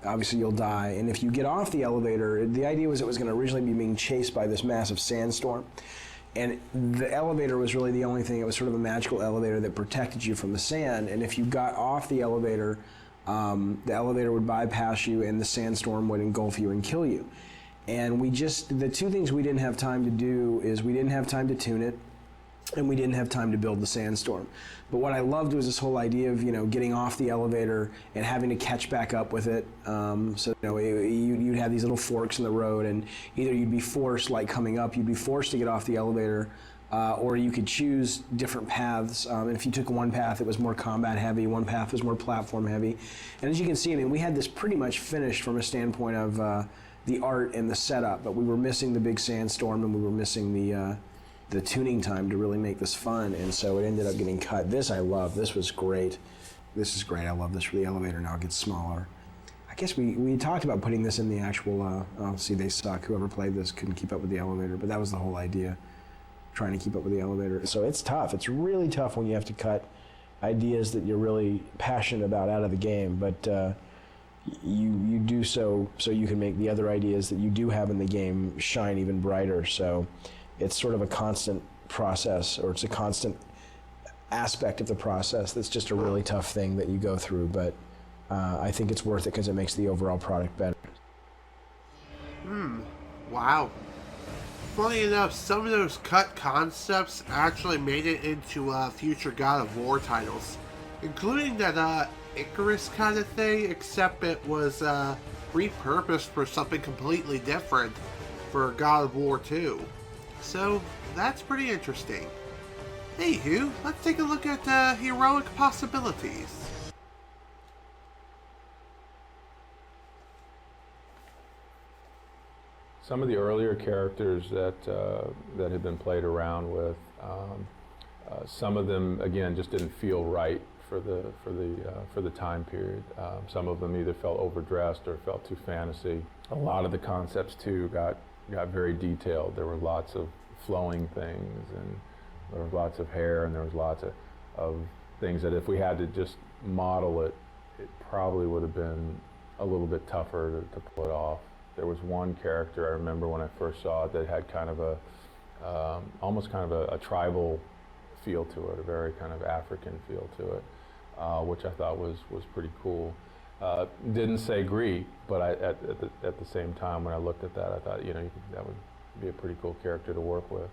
obviously you'll die. And if you get off the elevator, the idea was it was going to originally be being chased by this massive sandstorm. And the elevator was really the only thing. It was sort of a magical elevator that protected you from the sand. And if you got off the elevator would bypass you, and the sandstorm would engulf you and kill you. And the two things we didn't have time to do is we didn't have time to tune it, and we didn't have time to build the sandstorm. But what I loved was this whole idea of, you know, getting off the elevator and having to catch back up with it. So, you know, you'd have these little forks in the road, and either you'd be forced, like coming up, you'd be forced to get off the elevator, or you could choose different paths. And if you took one path, it was more combat heavy, one path was more platform heavy. And as you can see, I mean, we had this pretty much finished from a standpoint of the art and the setup, but we were missing the big sandstorm, and we were missing the tuning time to really make this fun, and so it ended up getting cut. This I love. This was great. This is great. I love this for the elevator. Now it gets smaller. I guess we talked about putting this in the actual, see, they suck. Whoever played this couldn't keep up with the elevator, but that was the whole idea, trying to keep up with the elevator. So it's tough. It's really tough when you have to cut ideas that you're really passionate about out of the game, but you do so you can make the other ideas that you do have in the game shine even brighter. So it's sort of a constant process, or it's a constant aspect of the process that's just a really tough thing that you go through, but I think it's worth it because it makes the overall product better. Wow. Funny enough, some of those cut concepts actually made it into future God of War titles, including that Icarus kind of thing, except it was repurposed for something completely different for God of War 2. So that's pretty interesting. Anywho, let's take a look at heroic possibilities. Some of the earlier characters that that had been played around with, some of them again just didn't feel right for the time period. Some of them either felt overdressed or felt too fantasy. A lot of the concepts too got very detailed. There were lots of flowing things, and there was lots of hair, and there was lots of things that if we had to just model it, it probably would have been a little bit tougher to pull it off. There was one character I remember when I first saw it that had kind of a, almost kind of a tribal feel to it, a very kind of African feel to it, which I thought was pretty cool. Didn't say Greek, but at the same time when I looked at that, I thought, you know, that would be a pretty cool character to work with.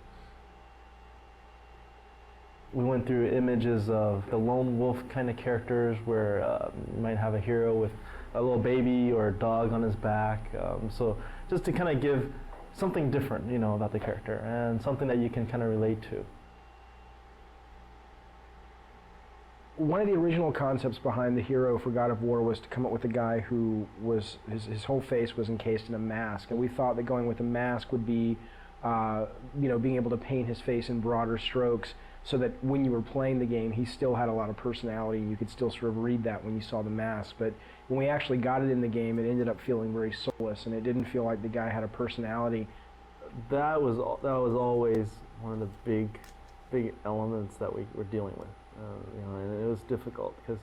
We went through images of the lone wolf kind of characters where you might have a hero with a little baby or a dog on his back. So just to kind of give something different, you know, about the character and something that you can kind of relate to. One of the original concepts behind the hero for God of War was to come up with a guy who was, his whole face was encased in a mask, and we thought that going with a mask would be, you know, being able to paint his face in broader strokes so that when you were playing the game, he still had a lot of personality, and you could still sort of read that when you saw the mask. But when we actually got it in the game, it ended up feeling very soulless, and it didn't feel like the guy had a personality. That was always one of the big elements that we were dealing with. You know, and it was difficult because,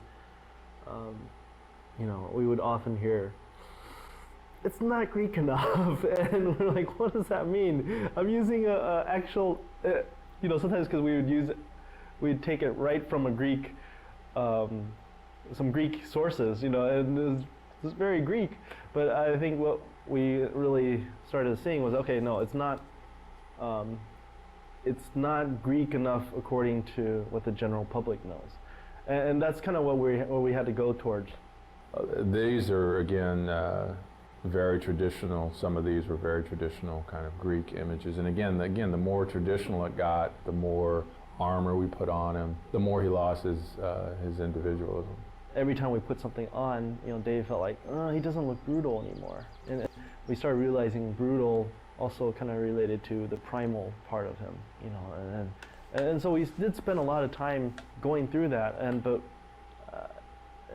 you know, we would often hear, "It's not Greek enough," and we're like, "What does that mean?" I'm using a actual, you know, sometimes because we'd take it right from a Greek, some Greek sources, you know, and it's very Greek. But I think what we really started seeing was, okay, no, it's not. It's not Greek enough according to what the general public knows, and that's kind of what we had to go towards. These are again very traditional. Some of these were very traditional kind of Greek images, and again, the more traditional it got, the more armor we put on him, the more he lost his individualism. Every time we put something on, you know, Dave felt like, oh, he doesn't look brutal anymore, and we started realizing brutal also kind of related to the primal part of him, you know, and so we did spend a lot of time going through that, but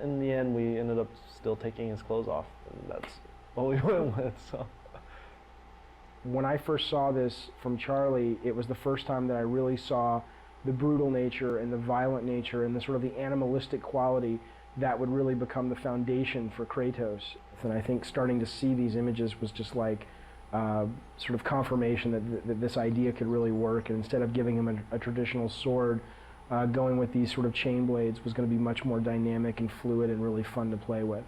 in the end we ended up still taking his clothes off, and that's what we went with. So when I first saw this from Charlie, it was the first time that I really saw the brutal nature and the violent nature and the sort of the animalistic quality that would really become the foundation for Kratos. And I think starting to see these images was just like sort of confirmation that this idea could really work, and instead of giving him a traditional sword, going with these sort of chain blades was going to be much more dynamic and fluid and really fun to play with.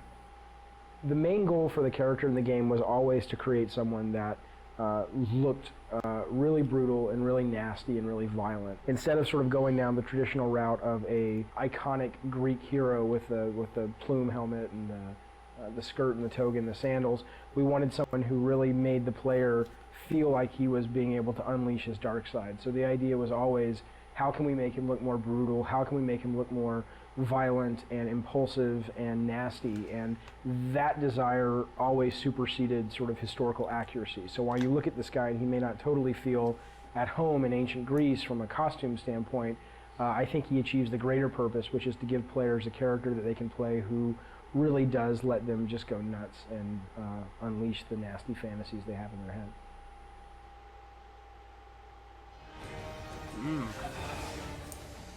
The main goal for the character in the game was always to create someone that looked really brutal and really nasty and really violent. Instead of sort of going down the traditional route of a iconic Greek hero with the plume helmet and the skirt and the toga and the sandals, we wanted someone who really made the player feel like he was being able to unleash his dark side. So the idea was always, how can we make him look more brutal? How can we make him look more violent and impulsive and nasty? And that desire always superseded sort of historical accuracy. So while you look at this guy and he may not totally feel at home in ancient Greece from a costume standpoint, I think he achieves the greater purpose, which is to give players a character that they can play who really does let them just go nuts and unleash the nasty fantasies they have in their head.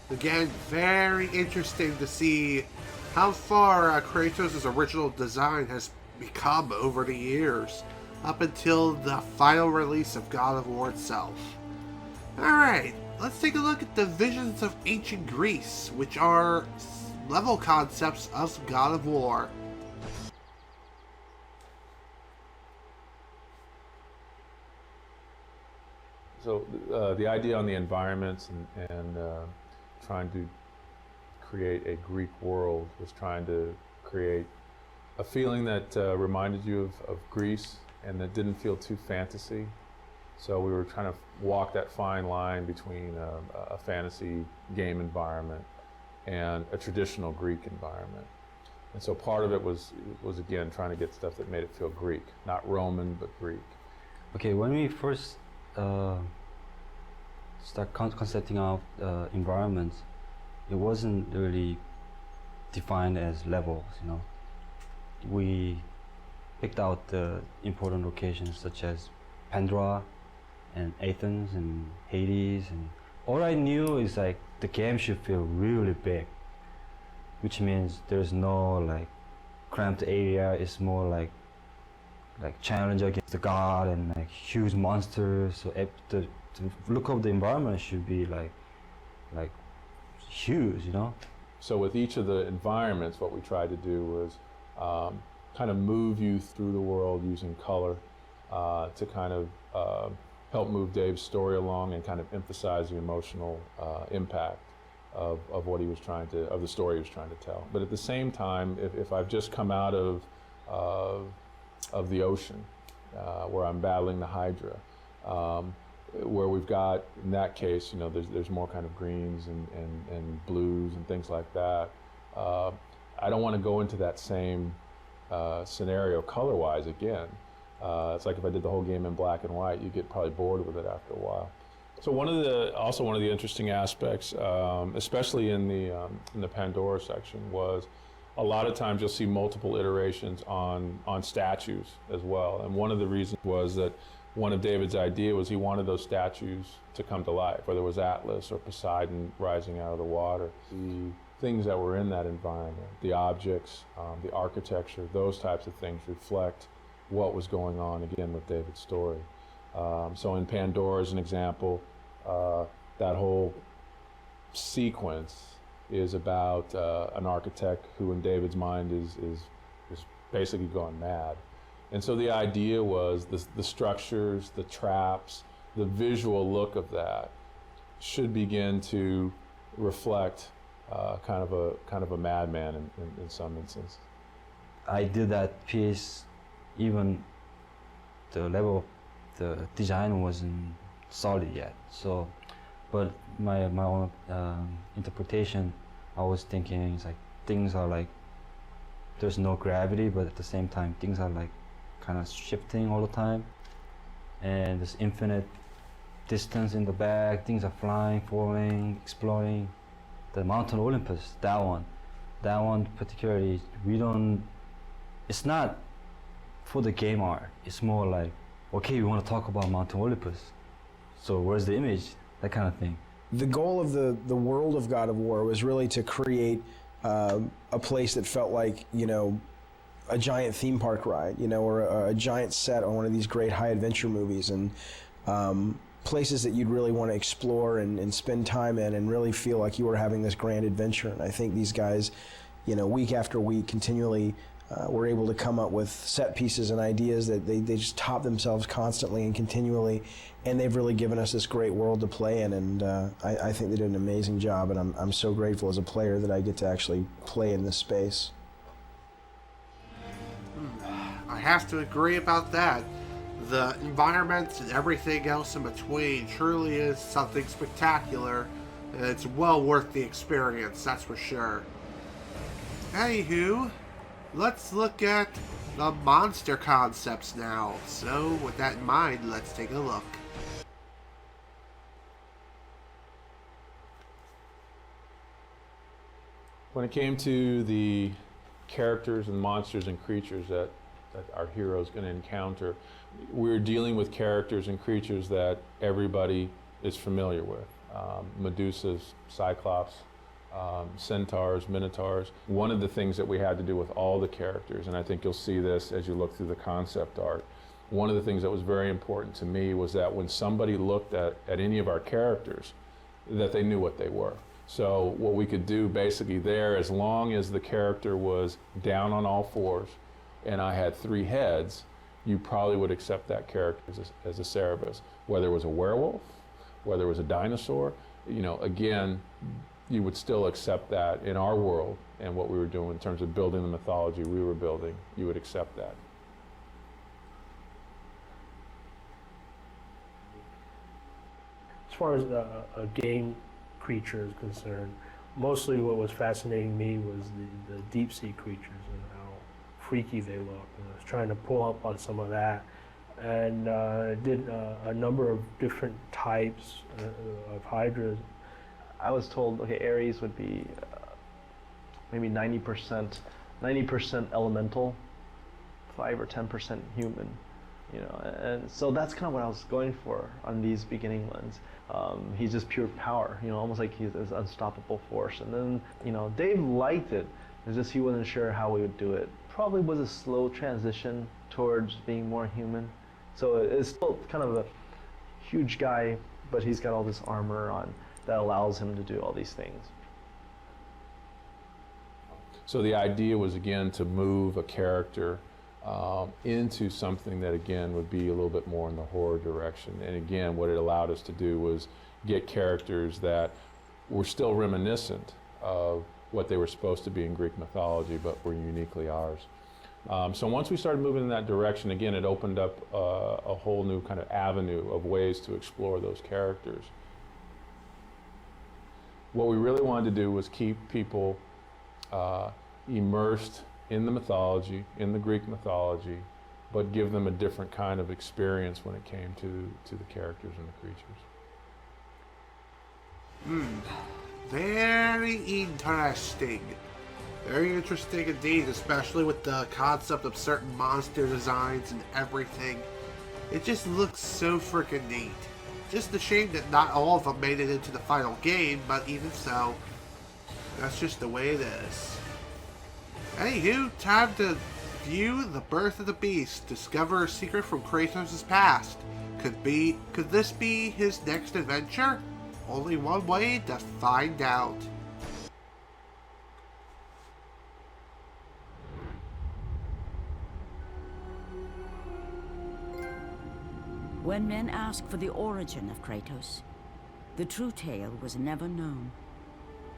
Again, very interesting to see how far Kratos' original design has become over the years, up until the final release of God of War itself. Alright, let's take a look at the visions of ancient Greece, which are level concepts of God of War. So the idea on the environments and trying to create a Greek world was trying to create a feeling that reminded you of Greece and that didn't feel too fantasy. So we were trying to walk that fine line between a fantasy game environment and a traditional Greek environment. And so part of it was again trying to get stuff that made it feel Greek, not Roman, but Greek. Okay, when we first start concepting out environments, it wasn't really defined as levels, you know. We picked out the important locations such as Pandora and Athens and Hades, and all I knew is like the game should feel really big, which means there's no like cramped area. It's more like challenge against the god and like huge monsters. So the look of the environment should be like huge, you know. So with each of the environments, what we tried to do was kind of move you through the world using color to kind of help move Dave's story along and kind of emphasize the emotional impact of what he was trying to, of the story he was trying to tell. But at the same time, if I've just come out of the ocean where I'm battling the Hydra, where we've got, in that case, you know, there's more kind of greens and blues and things like that. I don't want to go into that same scenario color-wise again. It's like if I did the whole game in black and white, you get probably bored with it after a while. So one of the interesting aspects, especially in the Pandora section, was a lot of times you'll see multiple iterations on statues as well. And one of the reasons was that one of David's idea was he wanted those statues to come to life, whether it was Atlas or Poseidon rising out of the water. The things that were in that environment, the objects, the architecture, those types of things reflect what was going on again with David's story. So in Pandora, as an example, that whole sequence is about an architect who in David's mind is basically gone mad. And so the idea was the structures, the traps, the visual look of that should begin to reflect kind of a madman in some instance. I did that piece, even the level of the design wasn't solid yet. So, but my own interpretation, I was thinking it's like things are like there's no gravity, but at the same time things are like kind of shifting all the time, and there's infinite distance in the back. Things are flying, falling, exploding. The Mountain Olympus, that one particularly, it's not for the game art. It's more like, okay, we want to talk about Mountain Olympus, so where's the image? That kind of thing. The goal of the world of God of War was really to create a place that felt like, you know, a giant theme park ride, you know, or a giant set on one of these great high adventure movies, and places that you'd really want to explore and spend time in and really feel like you were having this grand adventure. And I think these guys, you know, week after week continually were able to come up with set pieces and ideas that they just top themselves constantly and continually, and they've really given us this great world to play in, and I think they did an amazing job, and I'm so grateful as a player that I get to actually play in this space. I have to agree about that. The environments and everything else in between truly is something spectacular, and it's well worth the experience, that's for sure. Anywho, let's look at the monster concepts now. So, with that in mind, let's take a look. When it came to the characters and monsters and creatures that our hero's going to encounter, we're dealing with characters and creatures that everybody is familiar with. Medusas, Cyclops, centaurs, minotaurs. One of the things that we had to do with all the characters, and I think you'll see this as you look through the concept art, one of the things that was very important to me was that when somebody looked at any of our characters, that they knew what they were. So what we could do basically there, as long as the character was down on all fours and I had 3 heads, you probably would accept that character as a Cerberus. Whether it was a werewolf, whether it was a dinosaur, you know, again, you would still accept that in our world and what we were doing in terms of building the mythology we were building, you would accept that. As far as a game creature is concerned, mostly what was fascinating me was the deep sea creatures and how freaky they look. And I was trying to pull up on some of that. and did a number of different types of hydras. I was told, okay, Ares would be maybe 90% elemental, 5 or 10% human, you know, and so that's kind of what I was going for on these beginning ones. He's just pure power, you know, almost like he's this unstoppable force. And then, you know, Dave liked it. It's just he wasn't sure how we would do it. Probably was a slow transition towards being more human. So it's still kind of a huge guy, but he's got all this armor on that allows him to do all these things. So the idea was, again, to move a character into something that, again, would be a little bit more in the horror direction. And again, what it allowed us to do was get characters that were still reminiscent of what they were supposed to be in Greek mythology, but were uniquely ours. So once we started moving in that direction, again, it opened up a whole new kind of avenue of ways to explore those characters. What we really wanted to do was keep people immersed in the mythology, in the Greek mythology, but give them a different kind of experience when it came to the characters and the creatures. Very interesting. Very interesting indeed, especially with the concept of certain monster designs and everything. It just looks so freaking neat. Just a shame that not all of them made it into the final game, but even so, that's just the way it is. Anywho, time to view the birth of the beast, discover a secret from Kratos' past. Could this be his next adventure? Only one way to find out. When men ask for the origin of Kratos, the true tale was never known.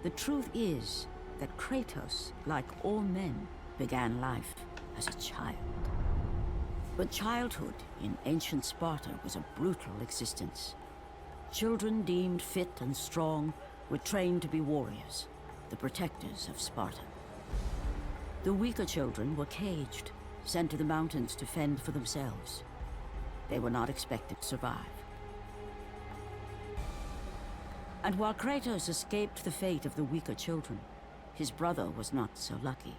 The truth is that Kratos, like all men, began life as a child. But childhood in ancient Sparta was a brutal existence. Children deemed fit and strong were trained to be warriors, the protectors of Sparta. The weaker children were caged, sent to the mountains to fend for themselves. They were not expected to survive. And while Kratos escaped the fate of the weaker children, his brother was not so lucky.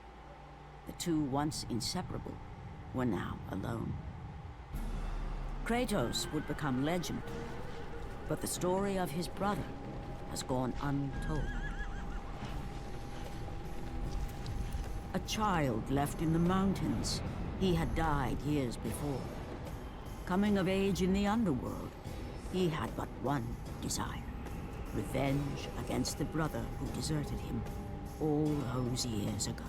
The two, once inseparable, were now alone. Kratos would become legend, but the story of his brother has gone untold. A child left in the mountains, he had died years before. Coming of age in the underworld, he had but one desire: revenge against the brother who deserted him all those years ago.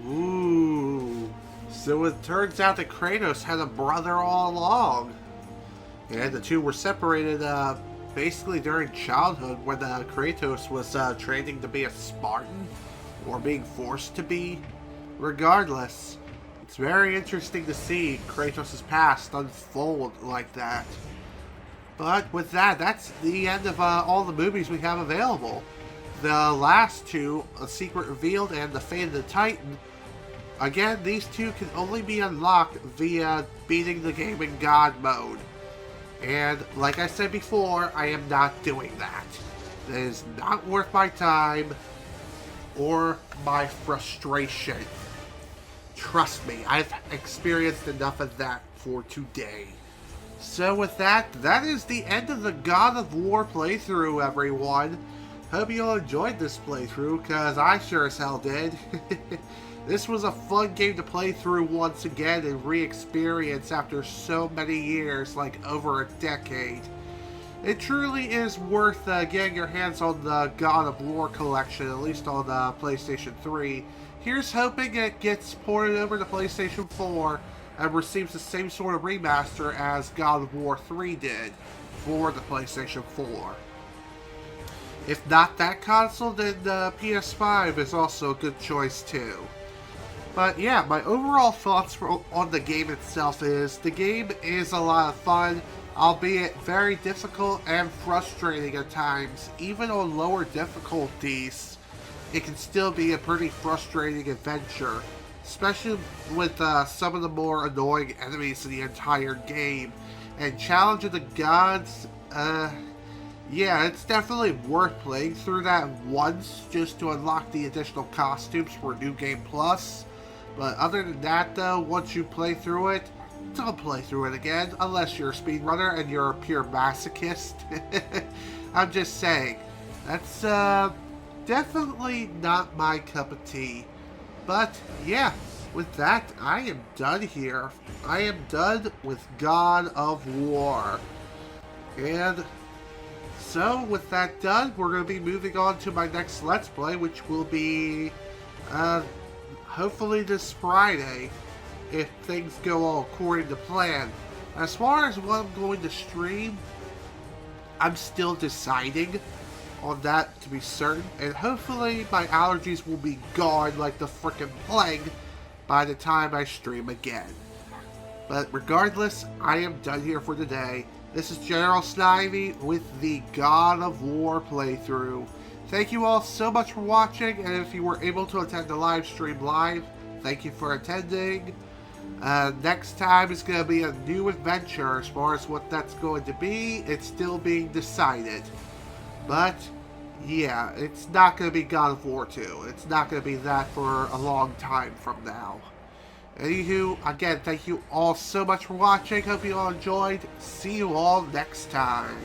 Ooh, so it turns out that Kratos had a brother all along. And the two were separated basically during childhood when Kratos was training to be a Spartan, or being forced to be. Regardless, it's very interesting to see Kratos' past unfold like that. But with that, that's the end of all the movies we have available. The last two, A Secret Revealed and The Fate of the Titan, again, these two can only be unlocked via beating the game in God mode. And like I said before, I am not doing that. It is not worth my time or my frustration. Trust me, I've experienced enough of that for today. So with that, that is the end of the God of War playthrough, everyone. Hope you all enjoyed this playthrough, because I sure as hell did. This was a fun game to play through once again and re-experience after so many years, like over a decade. It truly is worth getting your hands on the God of War collection, at least on PlayStation 3. Here's hoping it gets ported over to PlayStation 4 and receives the same sort of remaster as God of War 3 did for the PlayStation 4. If not that console, then the PS5 is also a good choice too. But yeah, my overall thoughts on the game itself is, the game is a lot of fun, albeit very difficult and frustrating at times, even on lower difficulties. it can still be a pretty frustrating adventure, especially with some of the more annoying enemies in the entire game. And Challenge of the Gods, yeah, it's definitely worth playing through that once just to unlock the additional costumes for New Game Plus. But other than that, though, once you play through it, don't play through it again unless you're a speedrunner and you're a pure masochist. I'm just saying, that's definitely not my cup of tea. But yeah, with that, I am done here. I am done with God of War. And so, with that done, we're going to be moving on to my next Let's Play, which will be, hopefully this Friday, if things go all according to plan. As far as what I'm going to stream, I'm still deciding on that to be certain, and hopefully my allergies will be gone like the frickin' plague by the time I stream again. But regardless, I am done here for today. This is General Snivy with the God of War playthrough. Thank you all so much for watching, and if you were able to attend the live stream live, thank you for attending. Next time is going to be a new adventure. As far as what that's going to be, it's still being decided. But, yeah, it's not going to be God of War 2. It's not going to be that for a long time from now. Anywho, again, thank you all so much for watching. Hope you all enjoyed. See you all next time.